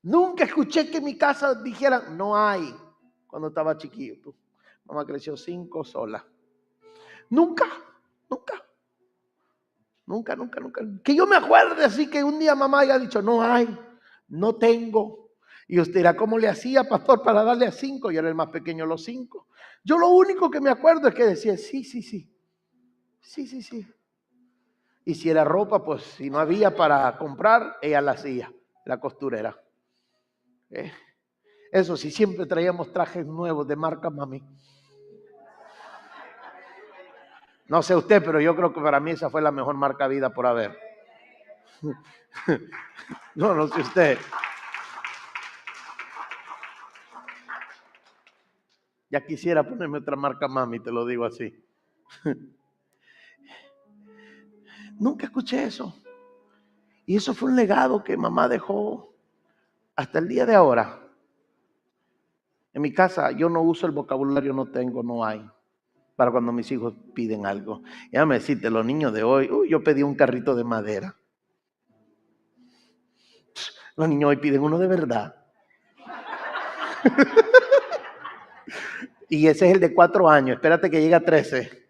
Nunca escuché que en mi casa dijeran, no hay, cuando estaba chiquillo. Mamá creció 5 sola. Nunca. Que yo me acuerde así que un día mamá haya dicho, no hay, no tengo. Y usted dirá, ¿cómo le hacía, pastor, para darle a 5? Yo era el más pequeño de los 5. Yo lo único que me acuerdo es que decía, sí. Y si era ropa, pues si no había para comprar, ella la hacía, la costurera. Eso sí, siempre traíamos trajes nuevos de marca mami. No sé usted, pero yo creo que para mí esa fue la mejor marca vida por haber. No sé usted. Ya quisiera ponerme otra marca mami, te lo digo así. Nunca escuché eso. Y eso fue un legado que mamá dejó hasta el día de ahora. En mi casa yo no uso el vocabulario no tengo, no hay. Para cuando mis hijos piden algo. Déjame decirte, los niños de hoy, yo pedí un carrito de madera. Los niños hoy piden uno de verdad. Y ese es el de 4 años. Espérate que llegue a 13.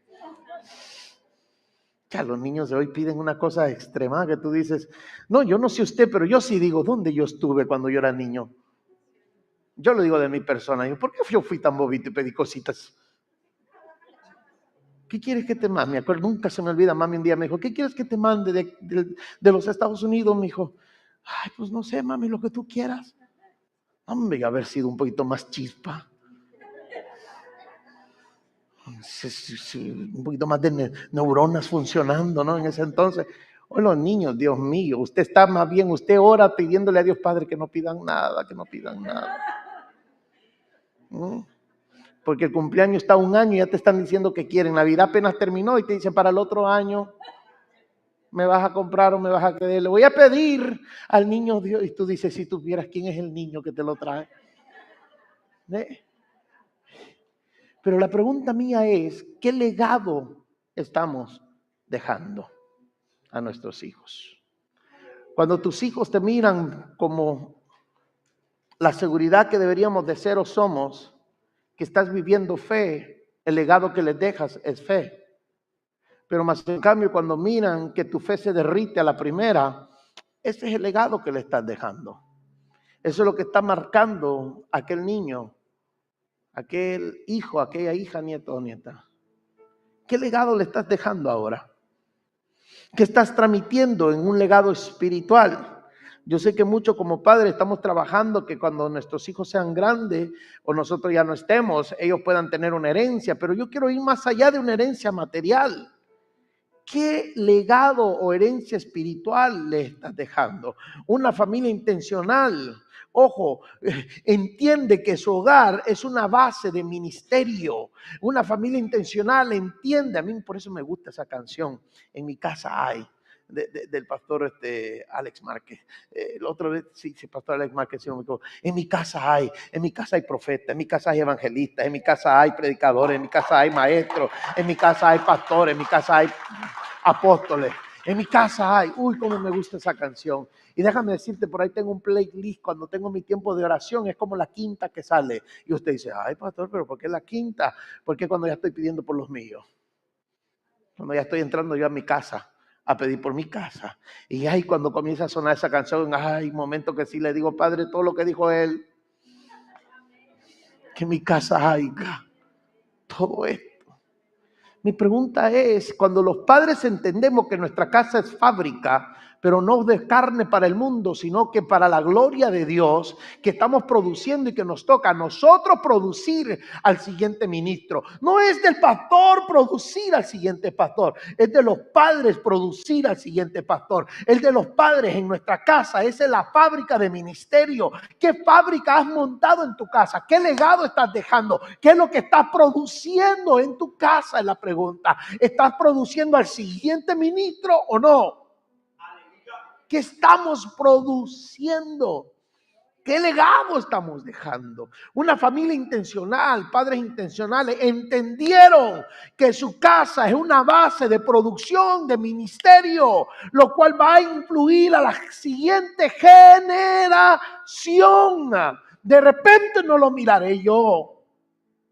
Ya, los niños de hoy piden una cosa extrema que tú dices, no, yo no sé usted, pero yo sí digo, ¿dónde yo estuve cuando yo era niño? Yo lo digo de mi persona. ¿Por qué yo fui tan bobito y pedí cositas? ¿Qué quieres que te mande? Me acuerdo, nunca se me olvida, mami un día me dijo, ¿qué quieres que te mande de los Estados Unidos? Me dijo, ay, pues no sé, mami, lo que tú quieras. Hombre, haber sido un poquito más chispa. Un poquito más de neuronas funcionando, ¿no? En ese entonces. Hoy los niños, Dios mío, usted está más bien, usted ora pidiéndole a Dios Padre que no pidan nada, que no pidan nada. Porque el cumpleaños está 1 año y ya te están diciendo que quieren. Navidad apenas terminó y te dicen para el otro año me vas a comprar o me vas a querer. Le voy a pedir al niño Dios. Y tú dices, si tuvieras quién es el niño que te lo trae. Pero la pregunta mía es, ¿qué legado estamos dejando a nuestros hijos? Cuando tus hijos te miran como la seguridad que deberíamos de ser o somos, que estás viviendo fe, el legado que les dejas es fe. Pero más en cambio, cuando miran que tu fe se derrite a la primera, ese es el legado que le estás dejando. Eso es lo que está marcando aquel niño, aquel hijo, aquella hija, nieto o nieta. ¿Qué legado le estás dejando ahora? ¿Qué estás transmitiendo en un legado espiritual? Yo sé que mucho como padres estamos trabajando que cuando nuestros hijos sean grandes o nosotros ya no estemos, ellos puedan tener una herencia, pero yo quiero ir más allá de una herencia material. ¿Qué legado o herencia espiritual le estás dejando? Una familia intencional. Ojo, entiende que su hogar es una base de ministerio. Una familia intencional entiende. A mí por eso me gusta esa canción. En mi casa hay. Del pastor Alex Márquez. El otro vez, sí, pastor Alex Márquez. Sí, en mi casa hay profetas, en mi casa hay evangelistas, en mi casa hay predicadores, en mi casa hay maestros, en mi casa hay pastores, en mi casa hay apóstoles, en mi casa hay. Uy, cómo me gusta esa canción. Y déjame decirte, por ahí tengo un playlist, cuando tengo mi tiempo de oración, es como la quinta que sale. Y usted dice, ay pastor, pero ¿por qué la quinta? Porque cuando ya estoy pidiendo por los míos. Cuando ya estoy entrando yo a mi casa a pedir por mi casa. Y ahí cuando comienza a sonar esa canción, hay momentos que sí le digo, Padre, todo lo que dijo él, que en mi casa haya todo esto. Mi pregunta es, cuando los padres entendemos que nuestra casa es fábrica, pero no de carne para el mundo, sino que para la gloria de Dios, que estamos produciendo y que nos toca a nosotros producir al siguiente ministro. No es del pastor producir al siguiente pastor, es de los padres producir al siguiente pastor. Es de los padres en nuestra casa, esa es la fábrica de ministerio. ¿Qué fábrica has montado en tu casa? ¿Qué legado estás dejando? ¿Qué es lo que estás produciendo en tu casa? Es la pregunta. ¿Estás produciendo al siguiente ministro o no? ¿Qué estamos produciendo? ¿Qué legado estamos dejando? Una familia intencional, padres intencionales, entendieron que su casa es una base de producción, de ministerio, lo cual va a influir a la siguiente generación. De repente no lo miraré yo,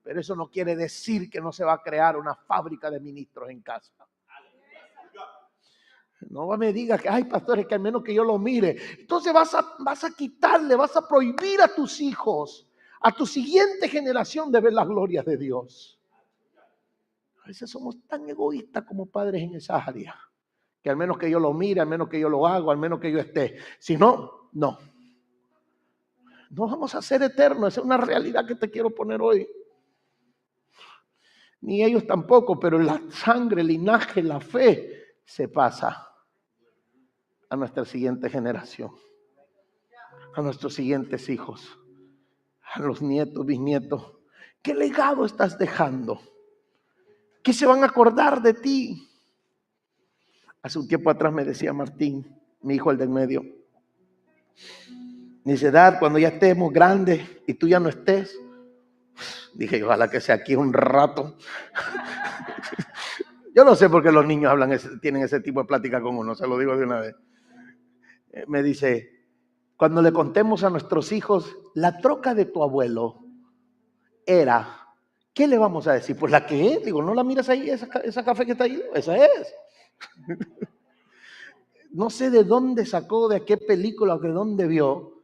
pero eso no quiere decir que no se va a crear una fábrica de ministros en casa. No me digas que, ay, pastores, que al menos que yo lo mire. Entonces vas a quitarle, vas a prohibir a tus hijos, a tu siguiente generación de ver las glorias de Dios. A veces somos tan egoístas como padres en esa área, que al menos que yo lo mire, al menos que yo lo haga, al menos que yo esté. Si no, no. No vamos a ser eternos, esa es una realidad que te quiero poner hoy. Ni ellos tampoco, pero la sangre, el linaje, la fe se pasa a nuestra siguiente generación, a nuestros siguientes hijos, a los nietos, bisnietos. ¿Qué legado estás dejando? ¿Qué se van a acordar de ti? Hace un tiempo atrás me decía Martín, mi hijo el del medio, me dice, Dad, cuando ya estemos grandes y tú ya no estés, dije, ojalá que sea aquí un rato. Yo no sé por qué los niños tienen ese tipo de plática con uno, se lo digo de una vez. Me dice, cuando le contemos a nuestros hijos, la troca de tu abuelo era, ¿qué le vamos a decir? Pues la que es. Digo, ¿no la miras ahí, esa café que está ahí? Esa es. No sé de dónde sacó, de qué película o de dónde vio,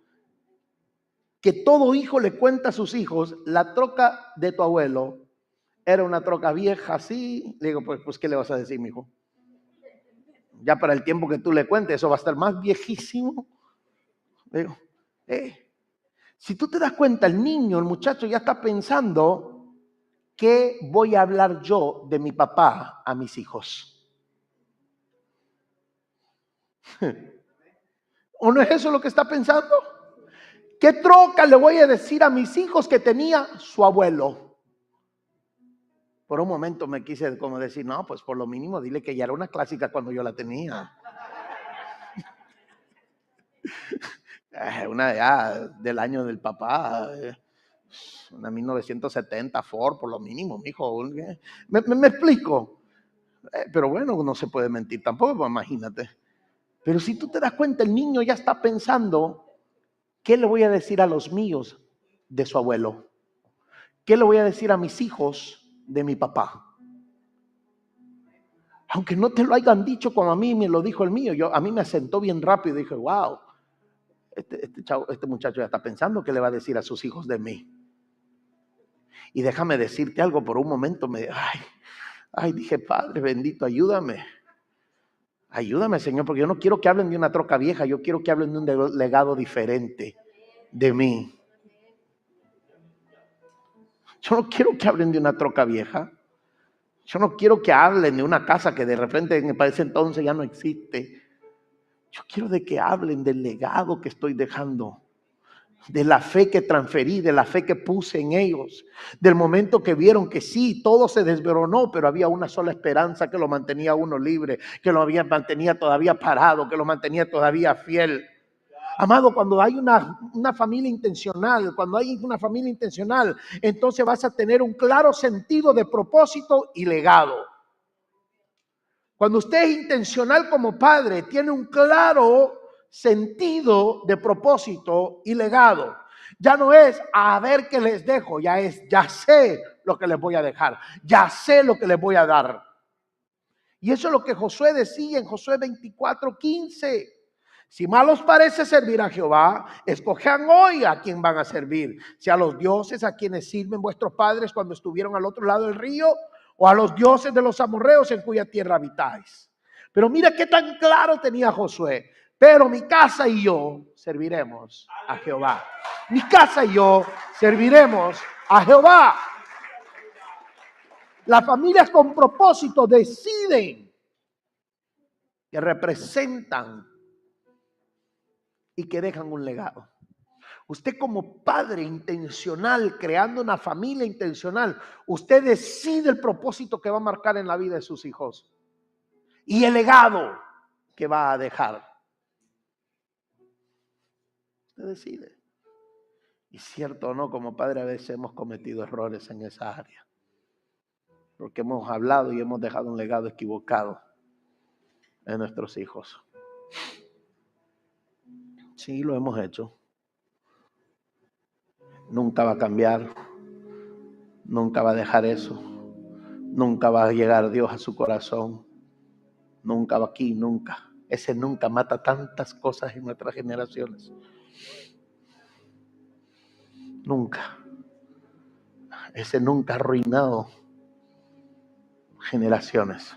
que todo hijo le cuenta a sus hijos, la troca de tu abuelo era una troca vieja así. Le digo, pues ¿qué le vas a decir, mijo? Ya para el tiempo que tú le cuentes, eso va a estar más viejísimo. Le digo, si tú te das cuenta, el niño, el muchacho ya está pensando, ¿qué voy a hablar yo de mi papá a mis hijos? ¿O no es eso lo que está pensando? ¿Qué troca le voy a decir a mis hijos que tenía su abuelo? Por un momento me quise como decir, no, pues por lo mínimo dile que ya era una clásica cuando yo la tenía. Una ya del año del papá, una 1970 Ford, por lo mínimo, mijo. Me explico. Pero bueno, no se puede mentir tampoco, pues imagínate. Pero si tú te das cuenta, el niño ya está pensando, ¿qué le voy a decir a los míos de su abuelo? ¿Qué le voy a decir a mis hijos de mi papá? Aunque no te lo hayan dicho como a mí me lo dijo el mío, a mí me asentó bien rápido y dije, wow, este muchacho ya está pensando qué le va a decir a sus hijos de mí. Y déjame decirte algo, por un momento dije, Padre bendito, ayúdame. Ayúdame, Señor, porque yo no quiero que hablen de una troca vieja, yo quiero que hablen de un legado diferente de mí. Yo no quiero que hablen de una troca vieja. Yo no quiero que hablen de una casa que de repente para ese entonces ya no existe. Yo quiero de que hablen del legado que estoy dejando, de la fe que transferí, de la fe que puse en ellos, del momento que vieron que sí, todo se desboronó, pero había una sola esperanza que lo mantenía uno libre, que lo mantenía todavía parado, que lo mantenía todavía fiel. Amado, cuando hay una familia intencional, entonces vas a tener un claro sentido de propósito y legado. Cuando usted es intencional como padre, tiene un claro sentido de propósito y legado. Ya no es a ver qué les dejo, ya sé lo que les voy a dejar, ya sé lo que les voy a dar. Y eso es lo que Josué decía en Josué 24:15. Si mal os parece servir a Jehová, escojan hoy a quién van a servir. Si a los dioses a quienes sirven vuestros padres cuando estuvieron al otro lado del río, o a los dioses de los amorreos en cuya tierra habitáis. Pero mira qué tan claro tenía Josué. Pero mi casa y yo serviremos a Jehová. Mi casa y yo serviremos a Jehová. Las familias con propósito deciden, que representan y que dejan un legado. Usted como padre intencional, creando una familia intencional, usted decide el propósito que va a marcar en la vida de sus hijos y el legado que va a dejar. Usted decide. Y cierto o no, como padre a veces hemos cometido errores en esa área, porque hemos hablado y hemos dejado un legado equivocado en nuestros hijos. Sí, lo hemos hecho. Nunca va a cambiar. Nunca va a dejar eso. Nunca va a llegar Dios a su corazón. Nunca va aquí, nunca. Ese nunca mata tantas cosas en nuestras generaciones. Nunca. Ese nunca ha arruinado generaciones.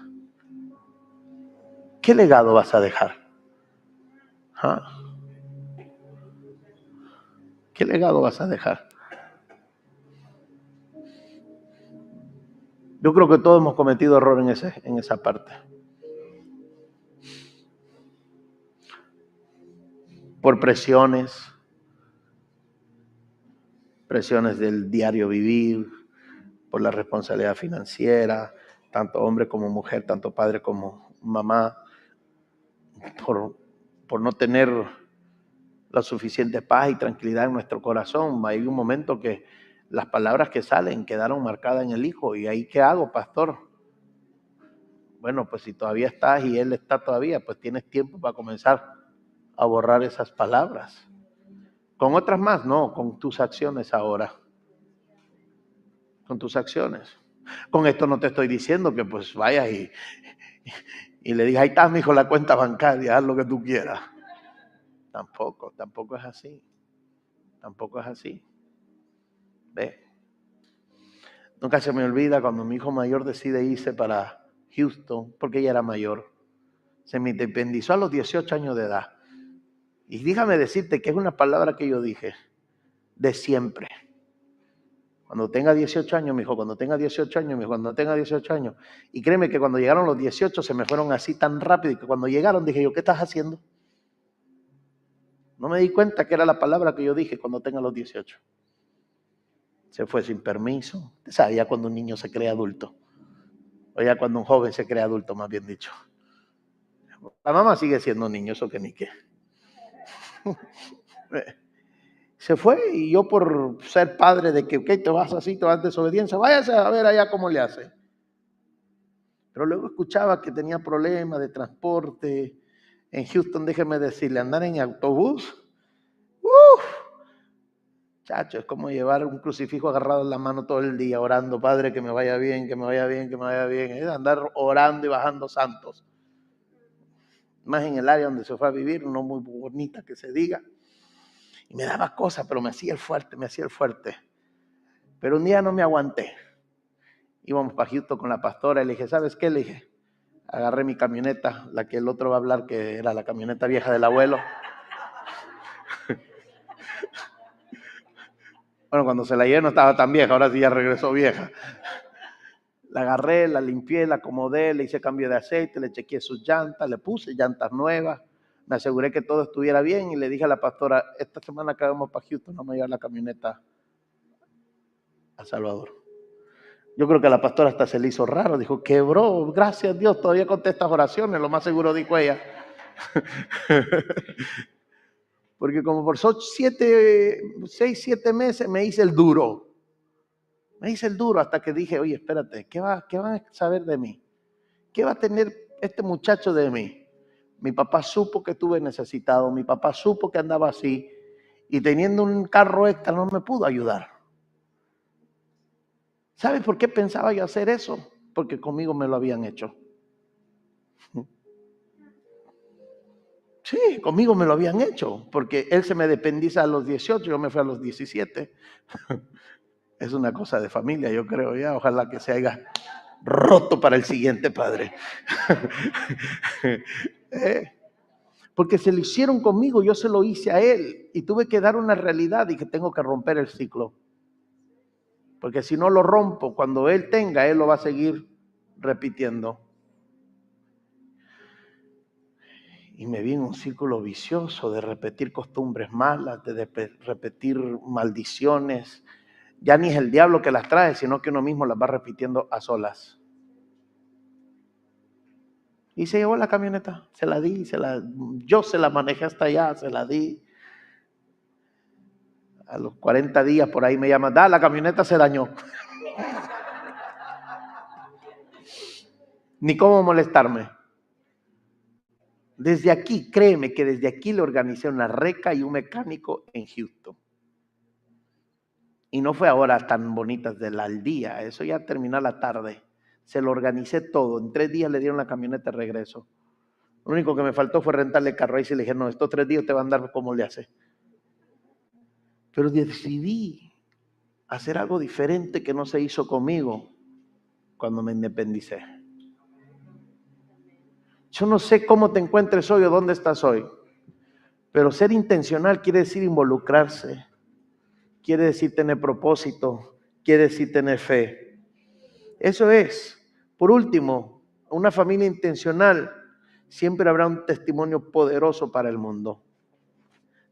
¿Qué legado vas a dejar? ¿Ah? ¿Qué legado vas a dejar? Yo creo que todos hemos cometido error en esa parte. Por presiones del diario vivir, por la responsabilidad financiera, tanto hombre como mujer, tanto padre como mamá, por no tener la suficiente paz y tranquilidad en nuestro corazón. Hay un momento que las palabras que salen quedaron marcadas en el hijo. ¿Y ahí qué hago, pastor? Bueno, pues si todavía estás y él está todavía, pues tienes tiempo para comenzar a borrar esas palabras. Con otras más, no, con tus acciones ahora. Con tus acciones. Con esto no te estoy diciendo que pues vayas y le digas, ahí está, mijo, la cuenta bancaria, haz lo que tú quieras. Tampoco es así. Tampoco es así. Ve. Nunca se me olvida cuando mi hijo mayor decide irse para Houston, porque ella era mayor. Se me independizó a los 18 años de edad. Y déjame decirte que es una palabra que yo dije, de siempre. Cuando tenga 18 años, mi hijo, cuando tenga 18 años, mi hijo, cuando tenga 18 años. Y créeme que cuando llegaron los 18 se me fueron así tan rápido, y que cuando llegaron dije yo, ¿qué estás haciendo? No me di cuenta que era la palabra que yo dije cuando tenga los 18. Se fue sin permiso. Usted sabe, ya cuando un niño se cree adulto. O ya cuando un joven se cree adulto, más bien dicho. La mamá sigue siendo niño, eso que ni qué. Se fue y yo por ser padre de que, ok, te vas así, te vas desobediencia, váyase a ver allá cómo le hace. Pero luego escuchaba que tenía problemas de transporte. En Houston, déjeme decirle, andar en autobús, chacho, es como llevar un crucifijo agarrado en la mano todo el día, orando, Padre, que me vaya bien, que me vaya bien, que me vaya bien. Es andar orando y bajando santos. Más en el área donde se fue a vivir, no muy bonita que se diga. Y me daba cosas, pero me hacía el fuerte. Pero un día no me aguanté. Íbamos para Houston con la pastora y le dije, ¿sabes qué? Le dije, agarré mi camioneta, la que el otro va a hablar que era la camioneta vieja del abuelo. Bueno, cuando se la llevé no estaba tan vieja, ahora sí ya regresó vieja. La agarré, la limpié, la acomodé, le hice cambio de aceite, le chequeé sus llantas, le puse llantas nuevas, me aseguré que todo estuviera bien y le dije a la pastora, esta semana que vamos para Houston vamos a llevar la camioneta a Salvador. Yo creo que a la pastora hasta se le hizo raro, dijo, quebró, gracias a Dios, todavía contestas oraciones, lo más seguro dijo ella. Porque como por 6, 7 meses me hice el duro. Me hice el duro hasta que dije, oye, espérate, ¿qué van a saber de mí? ¿Qué va a tener este muchacho de mí? Mi papá supo que estuve necesitado, mi papá supo que andaba así y teniendo un carro extra no me pudo ayudar. ¿Sabes por qué pensaba yo hacer eso? Porque conmigo me lo habían hecho. Sí, conmigo me lo habían hecho, porque él se me dependiza a los 18, yo me fui a los 17. Es una cosa de familia, yo creo ya, ojalá que se haya roto para el siguiente padre. Porque se lo hicieron conmigo, yo se lo hice a él y tuve que dar una realidad y que tengo que romper el ciclo. Porque si no lo rompo, cuando él tenga, él lo va a seguir repitiendo. Y me vi en un círculo vicioso de repetir costumbres malas, de repetir maldiciones. Ya ni es el diablo que las trae, sino que uno mismo las va repitiendo a solas. Y se llevó la camioneta, se la di, yo se la manejé hasta allá, se la di. A los 40 días por ahí me llaman, la camioneta se dañó. Ni cómo molestarme. Desde aquí, créeme que desde aquí le organicé una reca y un mecánico en Houston. Y no fue a horas tan bonitas del día, eso ya terminó a la tarde. Se lo organicé todo, en 3 días le dieron la camioneta de regreso. Lo único que me faltó fue rentarle carro. Ahí sí le dije, no, estos 3 días te van a dar como le hace. Pero decidí hacer algo diferente que no se hizo conmigo cuando me independicé. Yo no sé cómo te encuentres hoy o dónde estás hoy, pero ser intencional quiere decir involucrarse, quiere decir tener propósito, quiere decir tener fe. Eso es. Por último, una familia intencional siempre habrá un testimonio poderoso para el mundo.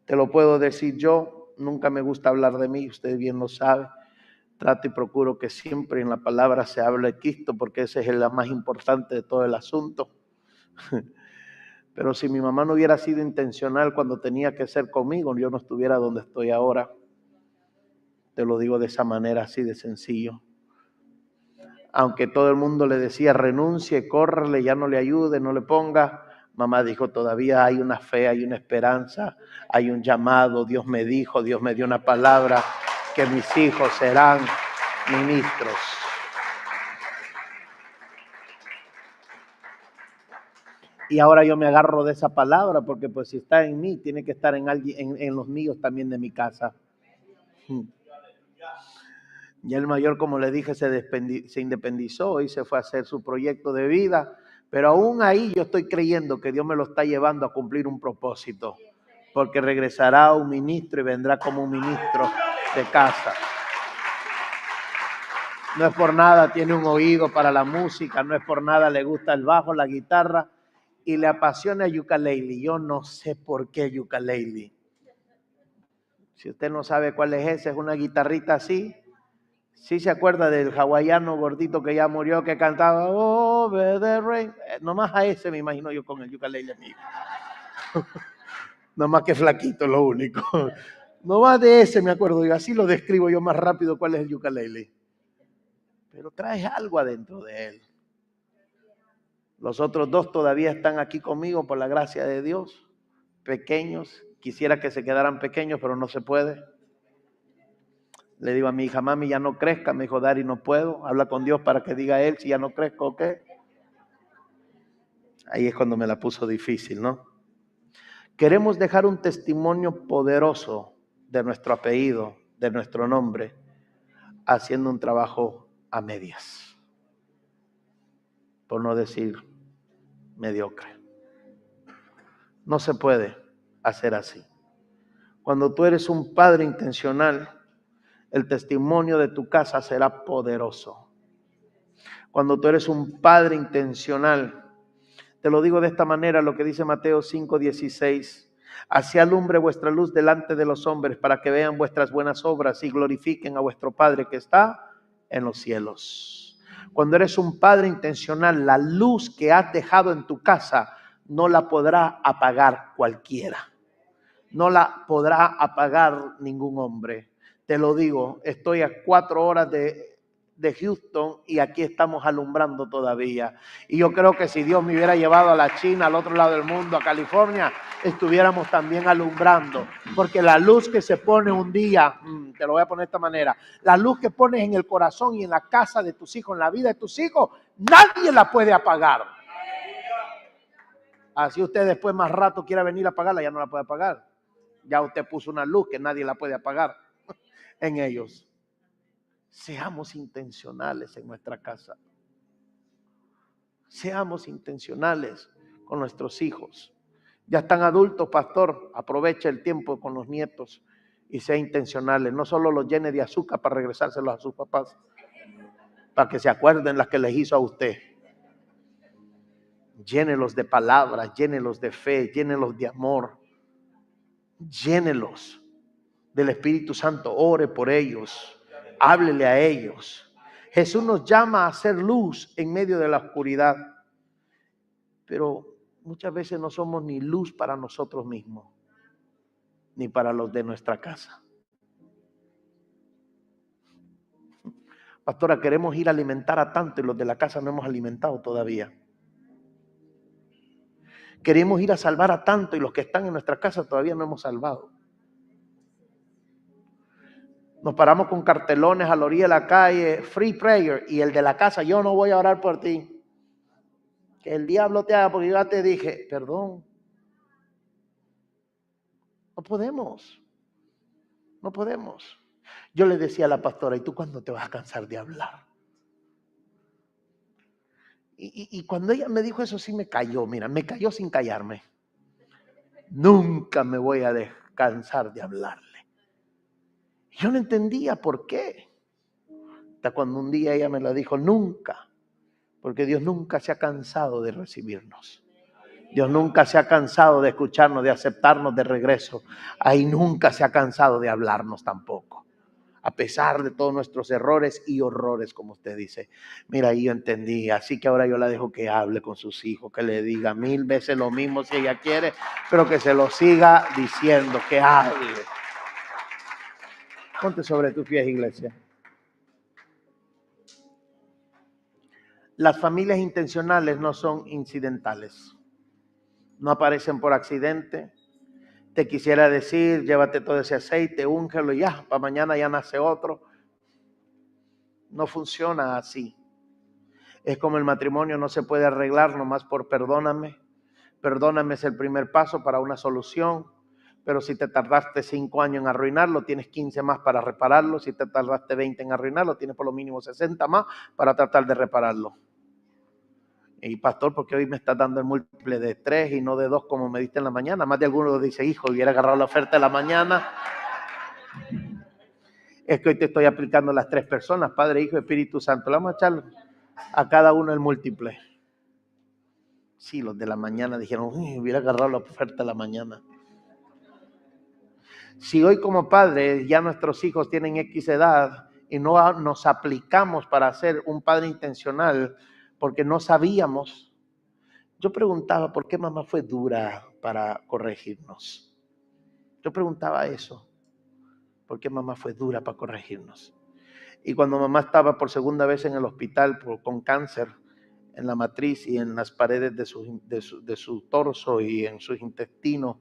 Te lo puedo decir yo, nunca me gusta hablar de mí, usted bien lo sabe. Trato y procuro que siempre en la palabra se hable de Cristo porque ese es la más importante de todo el asunto. Pero si mi mamá no hubiera sido intencional cuando tenía que ser conmigo, yo no estuviera donde estoy ahora. Te lo digo de esa manera, así de sencillo. Aunque todo el mundo le decía renuncie, córrele, ya no le ayude, no le ponga. Mamá dijo, todavía hay una fe, hay una esperanza, hay un llamado. Dios me dijo, Dios me dio una palabra, que mis hijos serán ministros. Y ahora yo me agarro de esa palabra porque pues si está en mí, tiene que estar en alguien, en los míos también de mi casa. Y el mayor, como le dije, se independizó y se fue a hacer su proyecto de vida. Pero aún ahí yo estoy creyendo que Dios me lo está llevando a cumplir un propósito. Porque regresará un ministro y vendrá como un ministro de casa. No es por nada, tiene un oído para la música, no es por nada, le gusta el bajo, la guitarra y le apasiona el ukulele. Yo no sé por qué ukulele. Si usted no sabe cuál es ese, es una guitarrita así. Sí se acuerda del hawaiano gordito que ya murió, que cantaba Over the Rain. Nomás a ese me imagino yo con el ukulele amigo. Nomás que flaquito, lo único. Nomás de ese me acuerdo yo. Así lo describo yo más rápido cuál es el ukulele. Pero trae algo adentro de él. Los otros 2 todavía están aquí conmigo por la gracia de Dios. Pequeños. Quisiera que se quedaran pequeños, pero no se puede. Le digo a mi hija, mami, ya no crezca. Me dijo, Dari, no puedo. Habla con Dios para que diga él si ya no crezco o qué. Ahí es cuando me la puso difícil, ¿no? Queremos dejar un testimonio poderoso de nuestro apellido, de nuestro nombre, haciendo un trabajo a medias. Por no decir mediocre. No se puede hacer así. Cuando tú eres un padre intencional, el testimonio de tu casa será poderoso. Cuando tú eres un padre intencional, te lo digo de esta manera, lo que dice Mateo 5:16, así alumbre vuestra luz delante de los hombres para que vean vuestras buenas obras y glorifiquen a vuestro Padre que está en los cielos. Cuando eres un padre intencional, la luz que has dejado en tu casa no la podrá apagar cualquiera. No la podrá apagar ningún hombre. Te lo digo, estoy a 4 horas de Houston y aquí estamos alumbrando todavía. Y yo creo que si Dios me hubiera llevado a la China, al otro lado del mundo, a California, estuviéramos también alumbrando. Porque la luz que se pone un día, te lo voy a poner de esta manera, la luz que pones en el corazón y en la casa de tus hijos, en la vida de tus hijos, nadie la puede apagar. Así usted después más rato quiera venir a apagarla, ya no la puede apagar. Ya usted puso una luz que nadie la puede apagar en ellos. Seamos intencionales en nuestra casa. Seamos intencionales con nuestros hijos. Ya están adultos, pastor, aprovecha el tiempo con los nietos y sea intencionales. No solo los llene de azúcar para regresárselos a sus papás, para que se acuerden las que les hizo a usted. Llénelos de palabras, llénelos de fe, llénelos de amor. Llénelos del Espíritu Santo, ore por ellos, háblele a ellos. Jesús nos llama a hacer luz en medio de la oscuridad, pero muchas veces no somos ni luz para nosotros mismos, ni para los de nuestra casa. Pastora, queremos ir a alimentar a tanto y los de la casa no hemos alimentado todavía. Queremos ir a salvar a tanto y los que están en nuestra casa todavía no hemos salvado. Nos paramos con cartelones a la orilla de la calle, free prayer, y el de la casa, yo no voy a orar por ti. que el diablo te haga porque yo ya te dije, perdón. No podemos. No podemos. Yo le decía a la pastora, ¿y tú cuándo te vas a cansar de hablar? Y cuando ella me dijo eso, sí me cayó, mira, me cayó sin callarme. Nunca me voy a descansar de hablarle. Yo no entendía por qué. Hasta cuando un día ella me lo dijo, nunca. Porque Dios nunca se ha cansado de recibirnos. Dios nunca se ha cansado de escucharnos, de aceptarnos de regreso. Ahí nunca se ha cansado de hablarnos tampoco. A pesar de todos nuestros errores y horrores, como usted dice. Mira, ahí yo entendí. Así que ahora yo la dejo que hable con sus hijos, que le diga 1000 veces lo mismo si ella quiere, pero que se lo siga diciendo, que hable. Ponte sobre tus pies, iglesia. Las familias intencionales no son incidentales. No aparecen por accidente. Te quisiera decir, llévate todo ese aceite, úngelo y ya, para mañana ya nace otro. No funciona así. Es como el matrimonio, no se puede arreglar nomás por perdóname. Perdóname es el primer paso para una solución. Pero si te tardaste 5 años en arruinarlo, tienes 15 más para repararlo. Si te tardaste 20 en arruinarlo, tienes por lo mínimo 60 más para tratar de repararlo. Y pastor, porque hoy me estás dando el múltiple de 3 y no de 2 como me diste en la mañana? Más de alguno dice, hijo, hubiera agarrado la oferta de la mañana. Es que hoy te estoy aplicando las 3 personas, Padre, Hijo, Espíritu Santo. Le vamos a echar a cada uno el múltiple. Sí, los de la mañana dijeron, hubiera agarrado la oferta de la mañana. Si hoy como padres ya nuestros hijos tienen X edad y no nos aplicamos para ser un padre intencional porque no sabíamos, yo preguntaba por qué mamá fue dura para corregirnos. Yo preguntaba eso, por qué mamá fue dura para corregirnos. Y cuando mamá estaba por segunda vez en el hospital con cáncer en la matriz y en las paredes de su torso y en sus intestinos,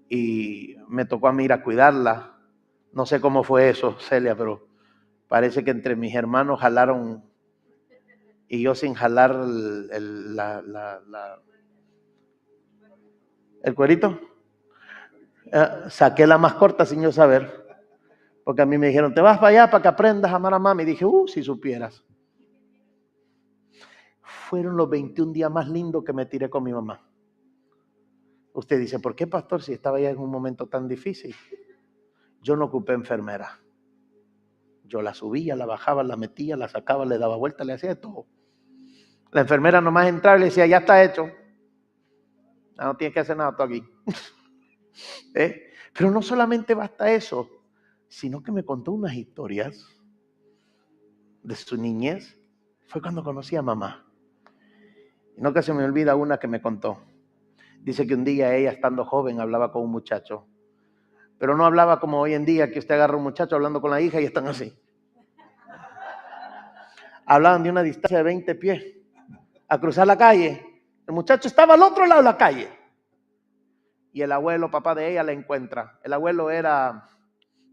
y me tocó a mí ir a cuidarla. No sé cómo fue eso, Celia, pero parece que entre mis hermanos jalaron y yo sin jalar el cuerito. Saqué la más corta sin yo saber. Porque a mí me dijeron, te vas para allá para que aprendas a amar a mami. Y dije, si supieras. Fueron los 21 días más lindos que me tiré con mi mamá. Usted dice, ¿por qué, pastor, si estaba ya en un momento tan difícil? Yo no ocupé enfermera. Yo la subía, la bajaba, la metía, la sacaba, le daba vuelta, le hacía de todo. La enfermera nomás entraba y le decía, ya está hecho. No tienes que hacer nada tú aquí. Pero no solamente basta eso, sino que me contó unas historias de su niñez. Fue cuando conocí a mamá. Y no que se me olvida una que me contó. Dice que un día ella, estando joven, hablaba con un muchacho. Pero no hablaba como hoy en día, que usted agarra a un muchacho hablando con la hija y están así. Hablaban de una distancia de 20 pies. A cruzar la calle. El muchacho estaba al otro lado de la calle. Y el abuelo, papá de ella, la encuentra. El abuelo era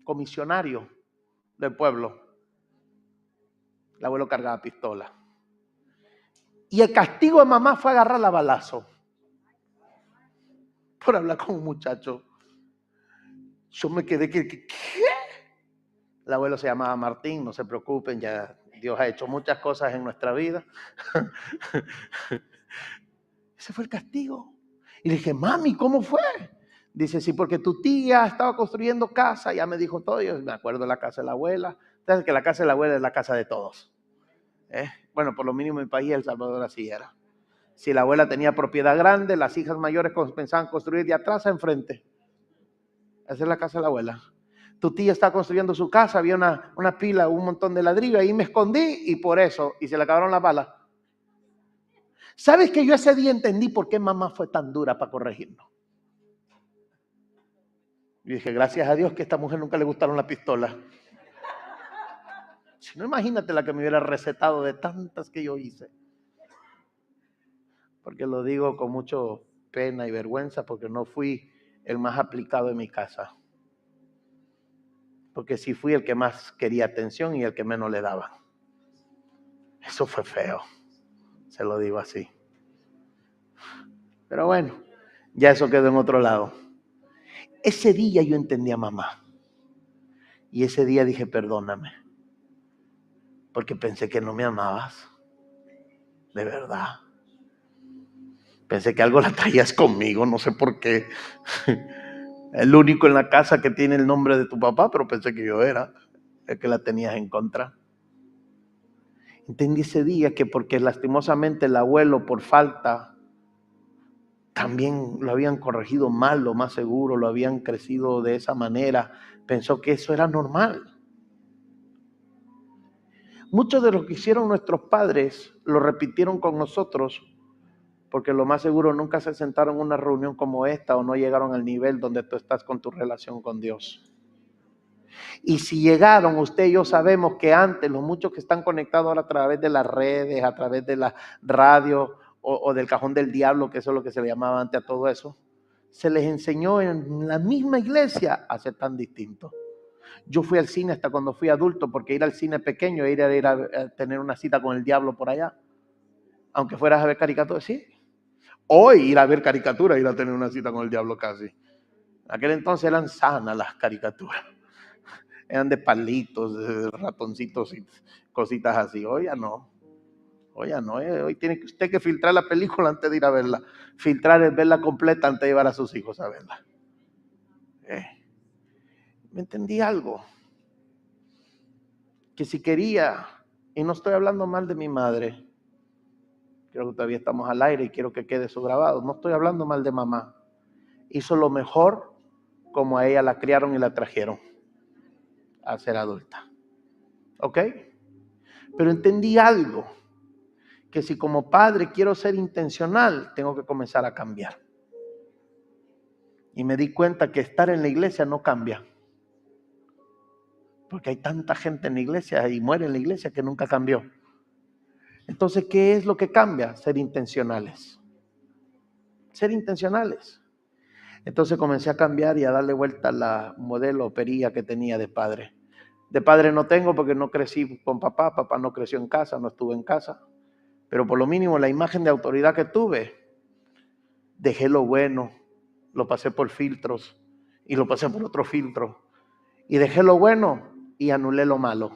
comisionario del pueblo. El abuelo cargaba pistola. Y el castigo de mamá fue agarrarla a balazo. Por hablar con un muchacho. Yo me quedé que ¿qué? El abuelo se llamaba Martín, no se preocupen, ya Dios ha hecho muchas cosas en nuestra vida. Ese fue el castigo. Y le dije, mami, ¿cómo fue? Dice, sí, porque tu tía estaba construyendo casa, ya me dijo todo, yo me acuerdo de la casa de la abuela. Sabes que la casa de la abuela es la casa de todos. Bueno, por lo mínimo en mi país, El Salvador, así era. Si la abuela tenía propiedad grande, las hijas mayores pensaban construir de atrás a enfrente. Esa es la casa de la abuela. Tu tía estaba construyendo su casa, había una pila, un montón de ladrillo, ahí me escondí y por eso, y se le acabaron las balas. ¿Sabes que yo ese día entendí por qué mamá fue tan dura para corregirnos? Y dije, gracias a Dios que a esta mujer nunca le gustaron las pistolas. Si no, imagínate la que me hubiera recetado de tantas que yo hice. Porque lo digo con mucho pena y vergüenza, porque no fui el más aplicado en mi casa. Porque sí fui el que más quería atención y el que menos le daba. Eso fue feo, se lo digo así. Pero bueno, ya eso quedó en otro lado. Ese día yo entendí a mamá. Y ese día dije, perdóname. Porque pensé que no me amabas. De verdad. Pensé que algo la traías conmigo, no sé por qué. El único en la casa que tiene el nombre de tu papá, pero pensé que yo era el que la tenías en contra. Entendí ese día que porque lastimosamente el abuelo por falta también lo habían corregido mal, lo más seguro, lo habían crecido de esa manera, pensó que eso era normal. Muchos de lo que hicieron nuestros padres lo repitieron con nosotros porque lo más seguro nunca se sentaron en una reunión como esta o no llegaron al nivel donde tú estás con tu relación con Dios. Y si llegaron, usted y yo sabemos que antes, los muchos que están conectados ahora a través de las redes, a través de la radio o del cajón del diablo, que eso es lo que se le llamaba antes a todo eso, se les enseñó en la misma iglesia a ser tan distintos. Yo fui al cine hasta cuando fui adulto, porque ir al cine pequeño era ir a tener una cita con el diablo por allá. Aunque fueras a ver caricaturas, sí. Hoy ir a ver caricaturas, ir a tener una cita con el diablo casi. En aquel entonces eran sanas las caricaturas. Eran de palitos, de ratoncitos y cositas así. Hoy ya no. Hoy ya no. Hoy tiene usted que filtrar la película antes de ir a verla. Filtrar es verla completa antes de llevar a sus hijos a verla. ¿Me entendí algo? Que si quería, y no estoy hablando mal de mi madre, creo que todavía estamos al aire y quiero que quede eso grabado, no estoy hablando mal de mamá, hizo lo mejor como a ella la criaron y la trajeron a ser adulta. ¿Ok? Pero entendí algo, que si como padre quiero ser intencional, tengo que comenzar a cambiar. Y me di cuenta que estar en la iglesia no cambia. Porque hay tanta gente en la iglesia y muere en la iglesia que nunca cambió. Entonces, ¿qué es lo que cambia? Ser intencionales. Ser intencionales. Entonces comencé a cambiar y a darle vuelta a la modelo perilla que tenía de padre. De padre no tengo porque no crecí con papá, papá no creció en casa, no estuve en casa. Pero por lo mínimo la imagen de autoridad que tuve, dejé lo bueno, lo pasé por filtros y lo pasé por otro filtro. Y dejé lo bueno y anulé lo malo.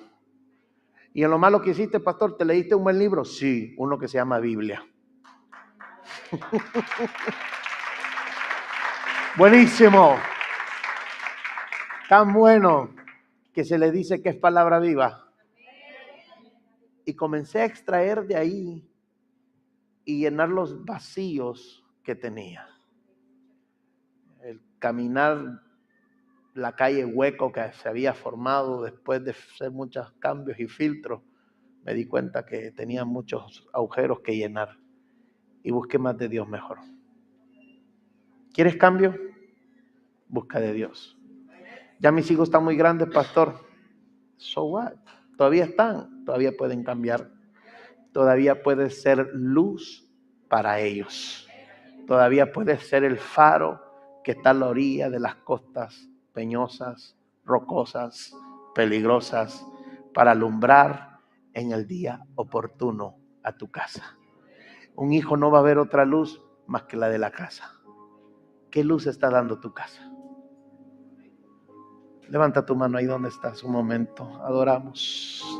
¿Y en lo malo que hiciste, pastor, te leíste un buen libro? Sí, uno que se llama Biblia. Buenísimo. Tan bueno que se le dice que es palabra viva. Y comencé a extraer de ahí y llenar los vacíos que tenía. El caminar la calle hueco que se había formado después de hacer muchos cambios y filtros, me di cuenta que tenía muchos agujeros que llenar y busqué más de Dios mejor. ¿Quieres cambio? Busca de Dios. Ya mis hijos están muy grandes, pastor. So what? Todavía están, todavía pueden cambiar. Todavía puedes ser luz para ellos. Todavía puedes ser el faro que está a la orilla de las costas peñosas, rocosas, peligrosas, para alumbrar en el día oportuno a tu casa. Un hijo no va a ver otra luz más que la de la casa. ¿Qué luz está dando tu casa? Levanta tu mano ahí donde estás un momento. Adoramos.